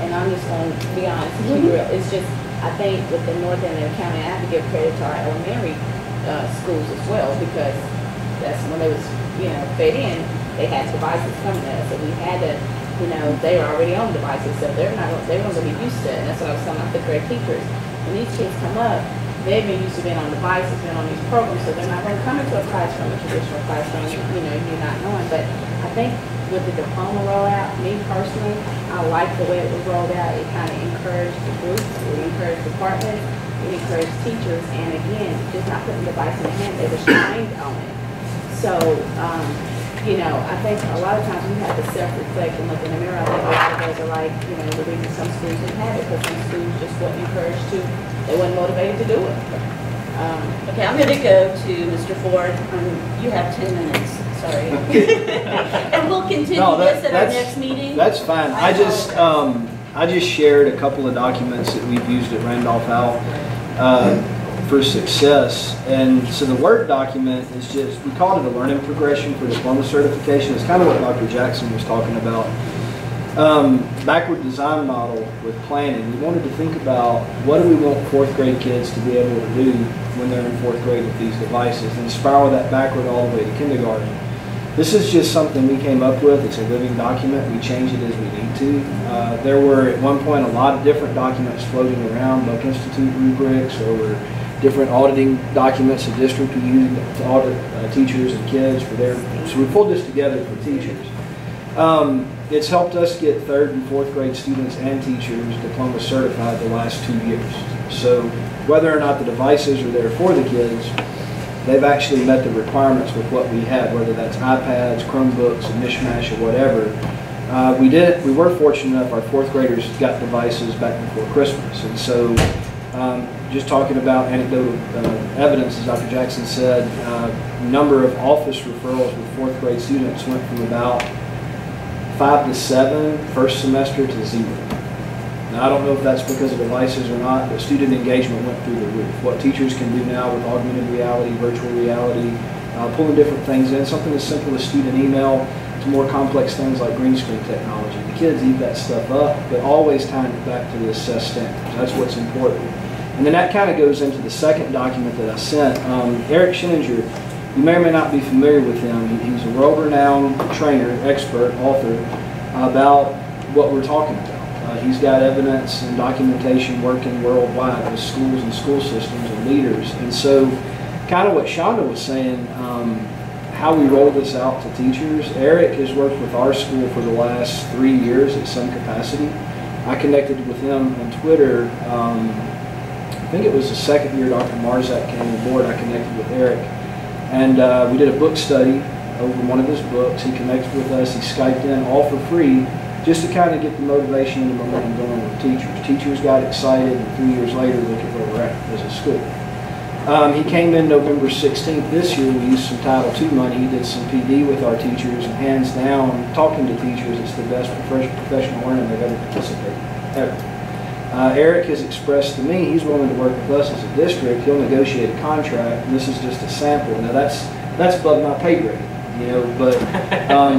and I'm just gonna be honest, keep it real. It's just, I think with the North End of the county, I have to give credit to our elementary schools as well, because that's when they was, you know, fed in, they had devices coming to us, so we had to, you know, they were already on devices, so they're not gonna be used to it. And that's what I was telling my fifth grade teachers. When these kids come up, they've been used to being on devices, being on these programs, so they're not going to come into a classroom, a traditional classroom, you know, you're not knowing. But I think with the diploma rollout, me personally, I like the way it was rolled out. It kind of encouraged the groups, it encouraged departments, it encouraged teachers, and again, just not putting the device in the hand, they were trained on it. So, you know, I think a lot of times we have to self-reflect and look in the mirror. I think a lot of us are like, you know, the reason some schools didn't have it, because some schools just wasn't encouraged to, they wasn't motivated to do it. Okay, I'm going to go to Mr. Ford. You have 10 minutes, sorry. And we'll continue this at our next meeting. That's fine. I just shared a couple of documents that we've used at Randolph-Howell for success. And so the Word document is just, we called it a learning progression for diploma certification. It's kind of what Dr. Jackson was talking about. Backward design model with planning. We wanted to think about what do we want fourth grade kids to be able to do when they're in fourth grade with these devices, and spiral that backward all the way to kindergarten. This is just something we came up with. It's a living document. We change it as we need to. There were at one point a lot of different documents floating around, Buck Institute rubrics, or different auditing documents the district was using to audit teachers and kids for their, so we pulled this together for teachers. It's helped us get third and fourth grade students and teachers diploma certified the last 2 years. So whether or not the devices are there for the kids, they've actually met the requirements with what we had, whether that's iPads, Chromebooks, a mishmash or whatever. We were fortunate enough, our fourth graders got devices back before Christmas. And so just talking about anecdotal evidence, as Dr. Jackson said, number of office referrals with fourth grade students went from about 5 to 7 first semester to 0. Now, I don't know if that's because of devices or not, but student engagement went through the roof. What teachers can do now with augmented reality, virtual reality, pulling different things in, something as simple as student email, to more complex things like green screen technology. The kids eat that stuff up, but always tying it back to the assessed standards. That's what's important. And then that kind of goes into the second document that I sent. Eric Scheninger, you may or may not be familiar with him. He's a world-renowned trainer, expert, author about what we're talking about. He's got evidence and documentation working worldwide with schools and school systems and leaders. And so kind of what Shonda was saying, how we roll this out to teachers. Eric has worked with our school for the last 3 years at some capacity. I connected with him on Twitter. I think it was the second year Dr. Marzak came on board. I connected with Eric. And we did a book study over one of his books. He connected with us. He Skyped in all for free just to kind of get the motivation and the momentum going with teachers. Teachers got excited, and 3 years later, look at where we're at as a school. He came in November 16th this year. We used some Title II money. He did some PD with our teachers, and hands down, talking to teachers, it's the best professional learning they've ever participated in, ever. Eric has expressed to me he's willing to work with us as a district. He'll negotiate a contract, and this is just a sample. Now that's above my pay grade, you know, but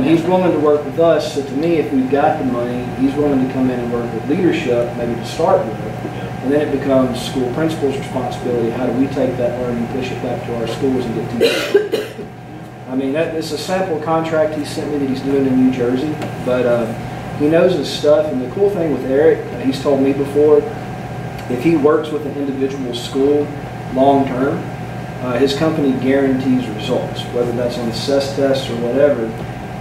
he's willing to work with us. So to me, if we've got the money, he's willing to come in and work with leadership, maybe to start with. And then it becomes school principals' responsibility. How do we take that learning, push it back to our schools and get teachers? I mean, it's a sample contract he sent me that he's doing in New Jersey, but he knows his stuff. And the cool thing with Eric, he's told me before, if he works with an individual school long term, his company guarantees results, whether that's on assess tests or whatever.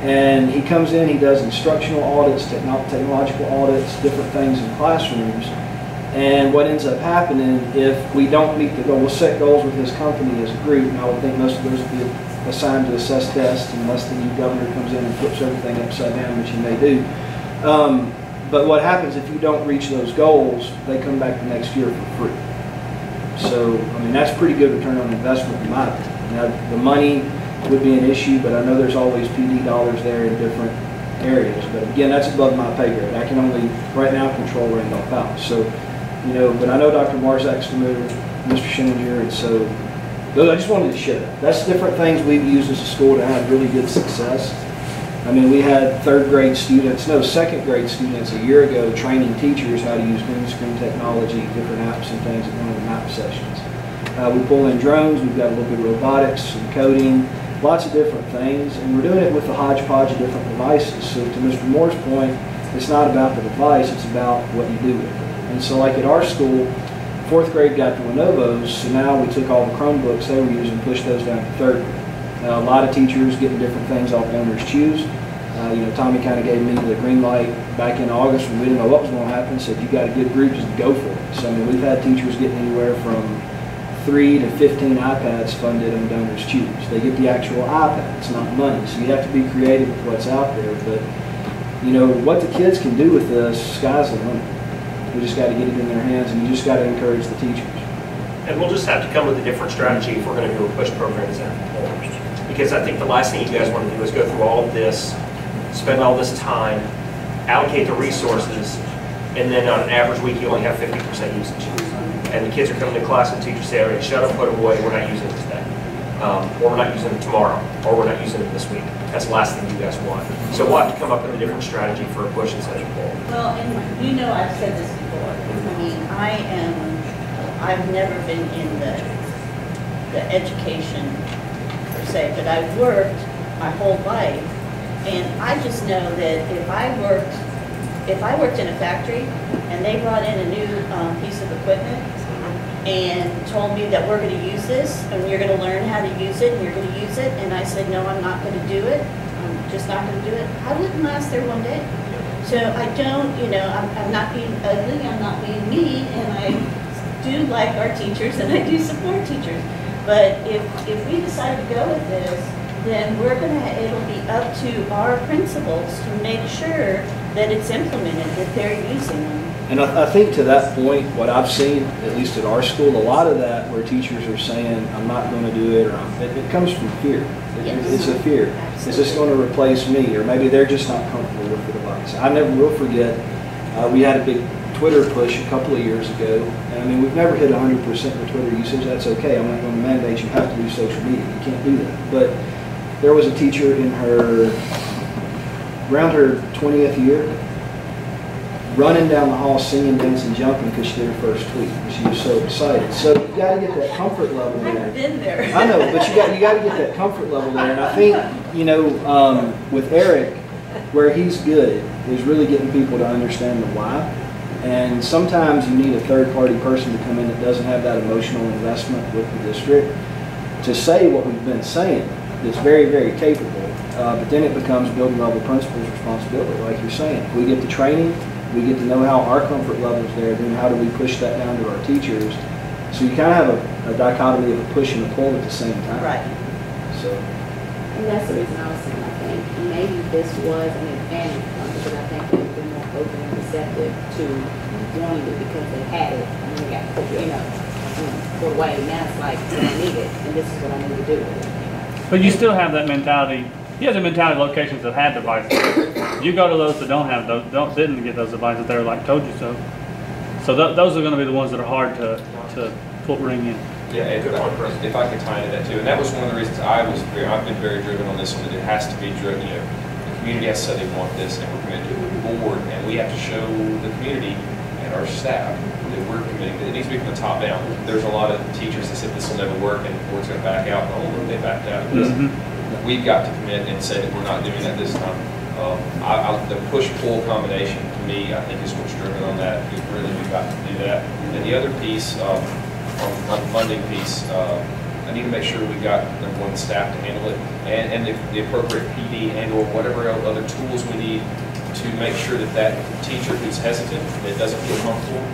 And he comes in, he does instructional audits, technological audits, different things in classrooms. And what ends up happening, if we don't meet the goal, we'll set goals with his company as a group, and I would think most of those would be assigned to assess tests unless the new governor comes in and flips everything upside down, which he may do. But what happens if you don't reach those goals, they come back the next year for free. So, I mean, that's pretty good return on investment in my opinion. Now, the money would be an issue, but I know there's always PD dollars there in different areas. But again, that's above my pay grade. I can only, right now, control Randolph House. So, you know, but I know Dr. Marzak's familiar with Mr. Scheninger, and so I just wanted to share that. That's different things we've used as a school to have really good success. I mean, we had second grade students a year ago training teachers how to use green screen technology, different apps and things at one of the map sessions. We pull in drones, we've got a little bit of robotics, some coding, lots of different things, and we're doing it with a hodgepodge of different devices. So to Mr. Moore's point, it's not about the device, it's about what you do with it. And so like at our school, fourth grade got the Lenovo's, so now we took all the Chromebooks they were using and pushed those down to third grade. A lot of teachers getting different things off Donors Choose. You know, Tommy kind of gave me the green light back in August when we didn't know what was going to happen, said you got a good group, just go for it. So I mean, we've had teachers getting anywhere from 3 to 15 iPads funded on Donors Choose. They get the actual iPad, it's not money. So you have to be creative with what's out there. But you know, what the kids can do with this, sky's the limit. We just got to get it in their hands, and you just got to encourage the teachers. And we'll just have to come with a different strategy if we're going to do a push program as that. Because I think the last thing you guys want to do is go through all of this, spend all this time, allocate the resources, and then on an average week you only have 50% usage. And the kids are coming to class and teachers say, all right, shut up, put it away, we're not using it today. Or we're not using it tomorrow, or we're not using it this week. That's the last thing you guys want. So we'll have to come up with a different strategy for a push instead of pull. Well, and you know I've said this before. I mean, I've never been in the education per se, but I've worked my whole life, and I just know that if I worked in a factory and they brought in a new piece of equipment and told me that we're going to use this and you're going to learn how to use it and you're going to use it, and I said no, I'm not going to do it, I'm just not going to do it, I wouldn't last there one day. So I don't, you know, I'm not being ugly, I'm not being mean, and I do like our teachers and I do support teachers. But if we decide to go with this, then it'll be up to our principals to make sure that it's implemented, that they're using them. And I think to that point, what I've seen, at least at our school, a lot of that where teachers are saying, I'm not going to do it, or it comes from fear. It's a fear. Absolutely. Is this going to replace me? Or maybe they're just not comfortable with the device. I never will forget, we had a big Twitter push a couple of years ago. And I mean, we've never hit 100% for Twitter usage. That's okay. I'm not going to mandate you have to do social media. You can't do that. But there was a teacher around her 20th year, running down the hall singing, dancing, jumping because she did her first tweet. She was so excited. So you got to get that comfort level there. I've been there. I know, but you got to get that comfort level there. And I think, with Eric, where he's good is really getting people to understand the why. And sometimes you need a third-party person to come in that doesn't have that emotional investment with the district to say what we've been saying. That's very, very capable. But then it becomes building level principals' responsibility, like you're saying. If we get the training, we get to know how our comfort level is there, then how do we push that down to our teachers? So you kind of have a dichotomy of a push and a pull at the same time. Right. So. And that's the reason I was saying, I think maybe this was an advantage because I think they've been more open and receptive to wanting it because they had it and they got put away. Now it's like, I need it and this is what I need to do with it. But you still have that mentality. You have the mentality of locations that had devices. You go to those that don't have those, didn't get those devices. They're like, told you so. So those are going to be the ones that are hard to ring in. Yeah, and if I could tie into that too, and that was one of the reasons I've been very driven on this one. That it has to be driven. The community has said they want this, and we're committed to the board, and we have to show the community and our staff that we're committed. It needs to be from the top down. There's a lot of teachers that said this will never work, and the board's going to back out. Oh, they backed out. We've got to commit and say that we're not doing that this time. The push-pull combination, to me, I think is what's driven on that. We've got to do that. And the other piece, on the funding piece, I need to make sure we got number one, the staff to handle it, and the appropriate PD and/or whatever other tools we need to make sure that teacher who's hesitant, that doesn't feel comfortable,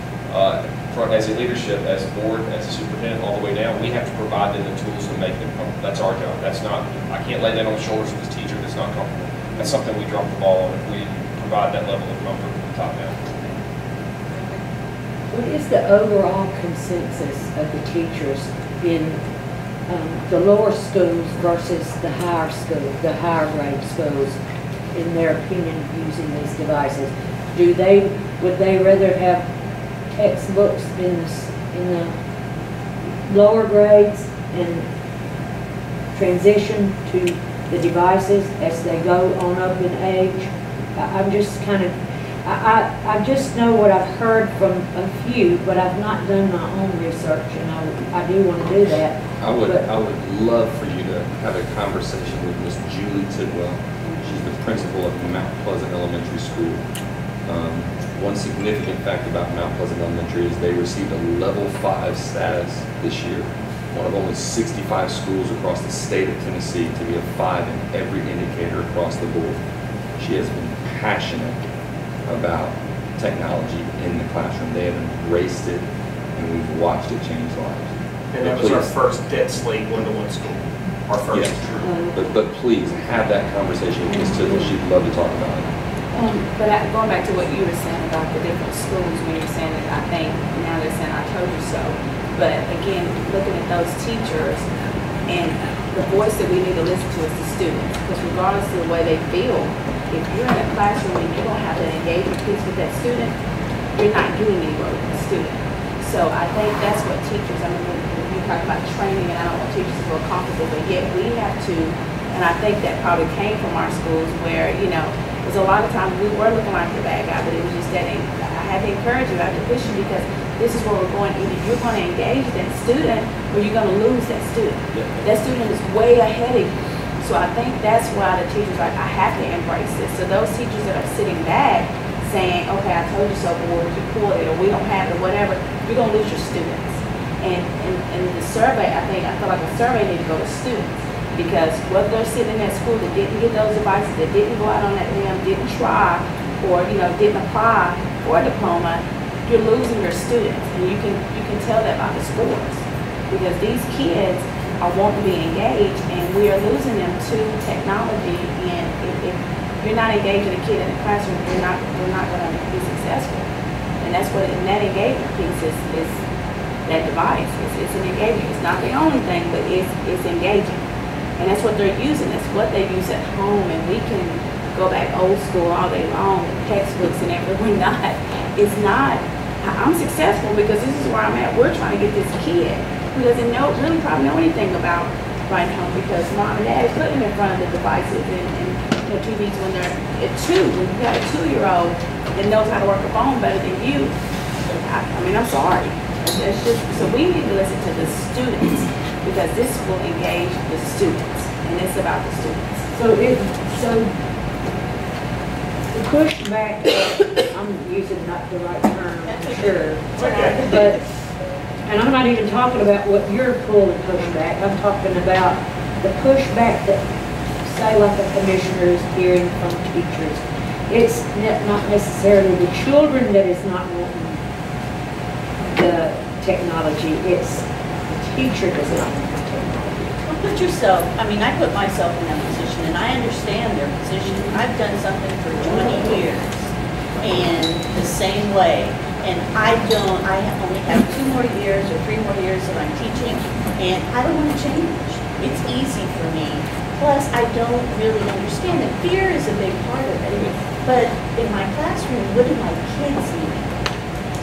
as a leadership, as a board, as a superintendent, all the way down, we have to provide them the tools to make them comfortable. That's our job. That's not, I can't lay that on the shoulders of this teacher that's not comfortable. That's something we drop the ball on if we provide that level of comfort from the top down. What is the overall consensus of the teachers in the lower schools versus the higher schools, the higher grade schools, in their opinion, using these devices? Would they rather have textbooks in the lower grades and transition to the devices as they go on up in age? I'm just kind of, I just know what I've heard from a few, but I've not done my own research, and I do want to do that. I would love for you to have a conversation with Miss Julie Tidwell. She's the principal of Mount Pleasant Elementary School. One significant fact about Mount Pleasant Elementary is they received a level 5 status this year. One of only 65 schools across the state of Tennessee to be a 5 in every indicator across the board. She has been passionate about technology in the classroom. They have embraced it, and we've watched it change lives. And that was our first dead slate one-to-one school. Our first. Yes. But please have that conversation with Ms. Tidwell. She'd love to talk about it. Going back to what you were saying about the different schools, when you're saying that I think now they're saying I told you so. But again, looking at those teachers and the voice that we need to listen to is the students. Because regardless of the way they feel, if you're in a classroom and you don't have that engagement piece with that student, you're not doing any work with the student. So I think that's what teachers, I mean, when you talk about training, and I don't want teachers to feel comfortable, but yet we have to, and I think that probably came from our schools where, because a lot of times we were looking like the bad guy, but it was just that I had to encourage you, I had to push you, because this is where we're going. Either you're going to engage that student or you're going to lose that student. Yeah. That student is way ahead of you. So I think that's why the teachers are like, I have to embrace this. So those teachers that are sitting back saying, okay, I told you so, or you pulled it, or we don't have it, or whatever, you're going to lose your students. And the survey, I feel like a survey needs to go to students. Because whether they're sitting in that school that didn't get those devices, that didn't go out on that limb, didn't try, or didn't apply for a diploma, you're losing your students, and you can tell that by the scores. Because these kids, are wanting to be engaged, and we are losing them to technology. And if you're not engaging a kid in the classroom, we're not going to be successful. And that's what, and that engagement piece is that device. It's an engagement. It's not the only thing, but it's engaging. And that's what they're using. That's what they use at home. And we can go back old school all day long, textbooks and everything. It's not. I'm successful because this is where I'm at. We're trying to get this kid who doesn't really probably know anything about writing home, because mom and dad is putting them in front of the devices and TVs when they're at 2. When you got a 2-year-old that knows how to work a phone better than you, I mean, I'm sorry. It's just, so we need to listen to the students, because this will engage the students, and it's about the students. So the pushback, I'm using not the right term, I'm sure. But, and I'm not even talking about what you're pulling pushback. I'm talking about the pushback that, say, like a commissioner is hearing from teachers. It's not necessarily the children that is not wanting the technology. It's the teacher does not want the technology. Well, put yourself, I mean, I put myself in that position, and I understand their position. I've done something for 20 years, and the same way. And I only have 2 more years or 3 more years that I'm teaching, and I don't want to change. It's easy for me. Plus, I don't really understand it. Fear is a big part of it. But in my classroom, what do my kids need?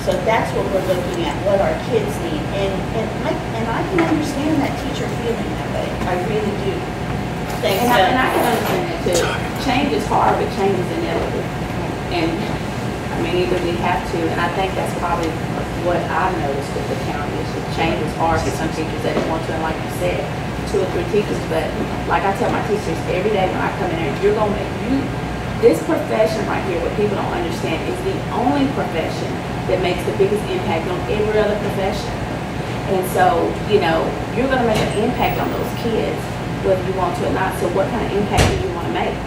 So that's what we're looking at, what our kids need. And I can understand that teacher feeling that way. I really do. Thanks. And I can understand that too. Change is hard, but change is inevitable. And I mean, either we have to, and I think that's probably what I've noticed with the county is that change is hard for some teachers that don't want to, and like you said, 2 or 3 teachers. But like I tell my teachers every day when I come in there, you're gonna make this profession right here, what people don't understand, is the only profession that makes the biggest impact on every other profession. And so, you're going to make an impact on those kids, whether you want to or not. So what kind of impact do you want to make?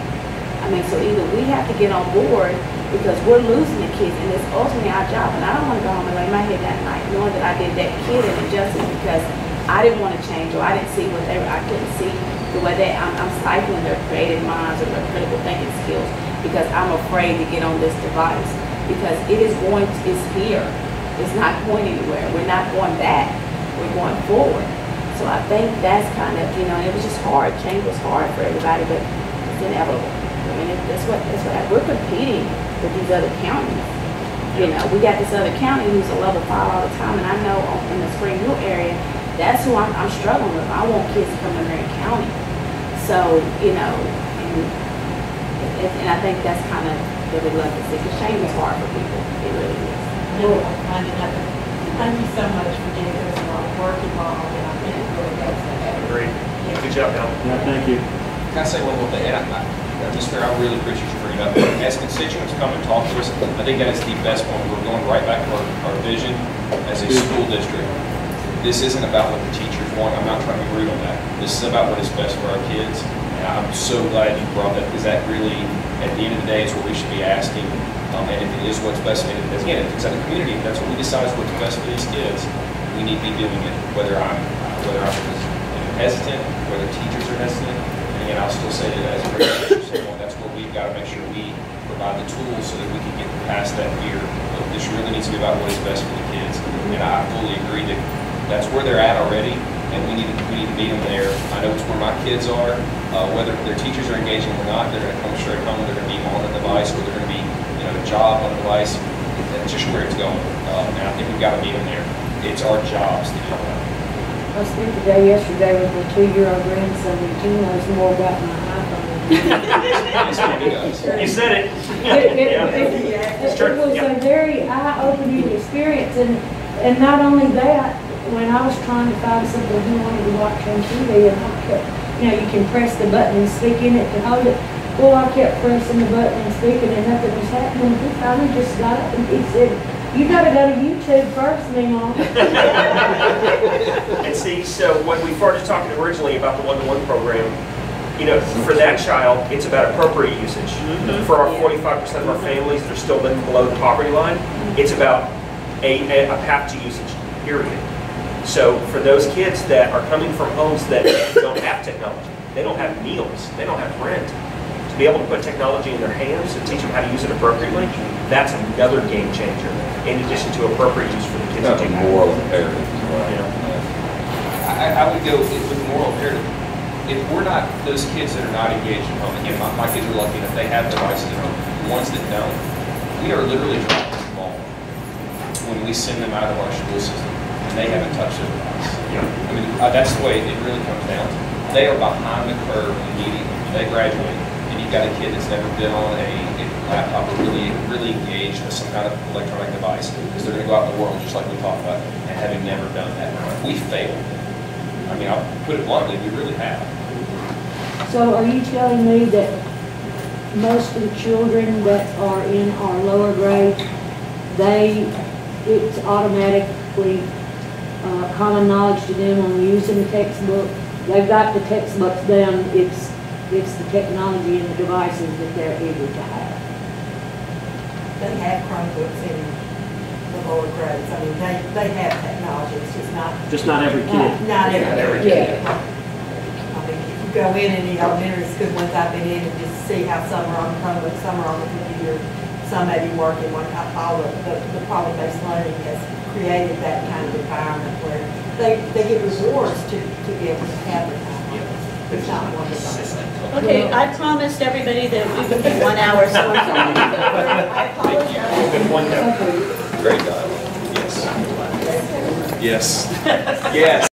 I mean, so either we have to get on board, because we're losing the kids, and it's ultimately our job. And I don't want to go home and lay my head that night knowing that I did that kid an injustice because I didn't want to change, or I didn't see I couldn't see the way that I'm stifling their creative minds or their critical thinking skills, because I'm afraid to get on this device, because it's here. It's not going anywhere. We're not going back. We're going forward. So I think that's kind of, it was just hard. Change was hard for everybody, but it's inevitable. I mean, that's what we're competing with these other counties. We got this other county who's a level 5 all the time, and I know in the Spring Hill area, that's who I'm struggling with. I want kids to come in there and county. So, and I think that's kind of what we'd love to see, because change is hard for people. It really is. No, thank you so much for doing this, a lot of work involved, and I think it really does that. Agreed. Good job, Helen. Yeah, thank you. Can I say one more thing? Ms. Mayor, I really appreciate you bringing it up. As constituents come and talk to us, I think that is the best point. We're going right back to our vision as a school district. This isn't about what the teachers want. I'm not trying to be rude on that. This is about what is best for our kids. And I'm so glad you brought that, because that really, at the end of the day, is what we should be asking. And if it is what's best, again, if it's at the community, if that's what we decide is what's best for these kids, we need to be doing it. Whether I'm hesitant, whether teachers are hesitant. And I'll still say that as a regular standpoint, that's where we've got to make sure we provide the tools so that we can get past that fear. This really needs to be about what is best for the kids. And I fully agree that that's where they're at already, and we need to meet them there. I know it's where my kids are. Whether their teachers are engaging or not, they're going to come straight home. They're going to be on the device, or they're going to be a job on the device. That's just where it's going. And I think we've got to meet them there. It's our jobs to do that. I spent the day yesterday with my 2-year-old grandson, and he knows more about my iPhone than You said it. It was a very eye-opening experience, and not only that, when I was trying to find something he wanted to watch on TV, and I kept, you can press the button and speak in it to hold it. Well, I kept pressing the button and speaking, and nothing was happening. He finally just got up and he said, "You gotta go to YouTube first, Mom." And see, so when we started talking originally about the one-to-one program, for that child, it's about appropriate usage. For our 45% of our families that are still living below the poverty line, it's about a path to usage, period. So for those kids that are coming from homes that don't have technology, they don't have meals, they don't have rent, to be able to put technology in their hands and teach them how to use it appropriately, that's another game changer, in addition to appropriate use for the kids. Kind of a moral imperative as well. I would go with the moral imperative. If we're not, those kids that are not engaged at home, again, my kids are lucky enough, they have devices at home. The ones that don't, we are literally dropping the ball when we send them out of our school system and they haven't touched their device. I mean, that's the way it really comes down to. They are behind the curve immediately. They graduate, and you've got a kid that's never been on a laptop or really engaged with some kind of electronic device, because they're going to go out in the world just like we talked about, and having never done that, we failed. I mean, I'll put it bluntly, we really have. So are you telling me that most of the children that are in our lower grade, it's automatically common knowledge to them on using the textbook? They've got the textbooks down, it's the technology and the devices that they're eager to have. They have Chromebooks in the lower grades. I mean, they have technology, it's just not. Just not every kid. Not every kid. I mean, if you go in any elementary school ones I've been in and just see how some are on Chromebook, some are on the computer, some may be working, all the problem-based learning has created that kind of environment where they get rewards to be able to have the time. It's not one device. Okay, I promised everybody that we would be 1 hour, so I'm sorry. I apologize. Great dialogue. Yes. Yes. Yes.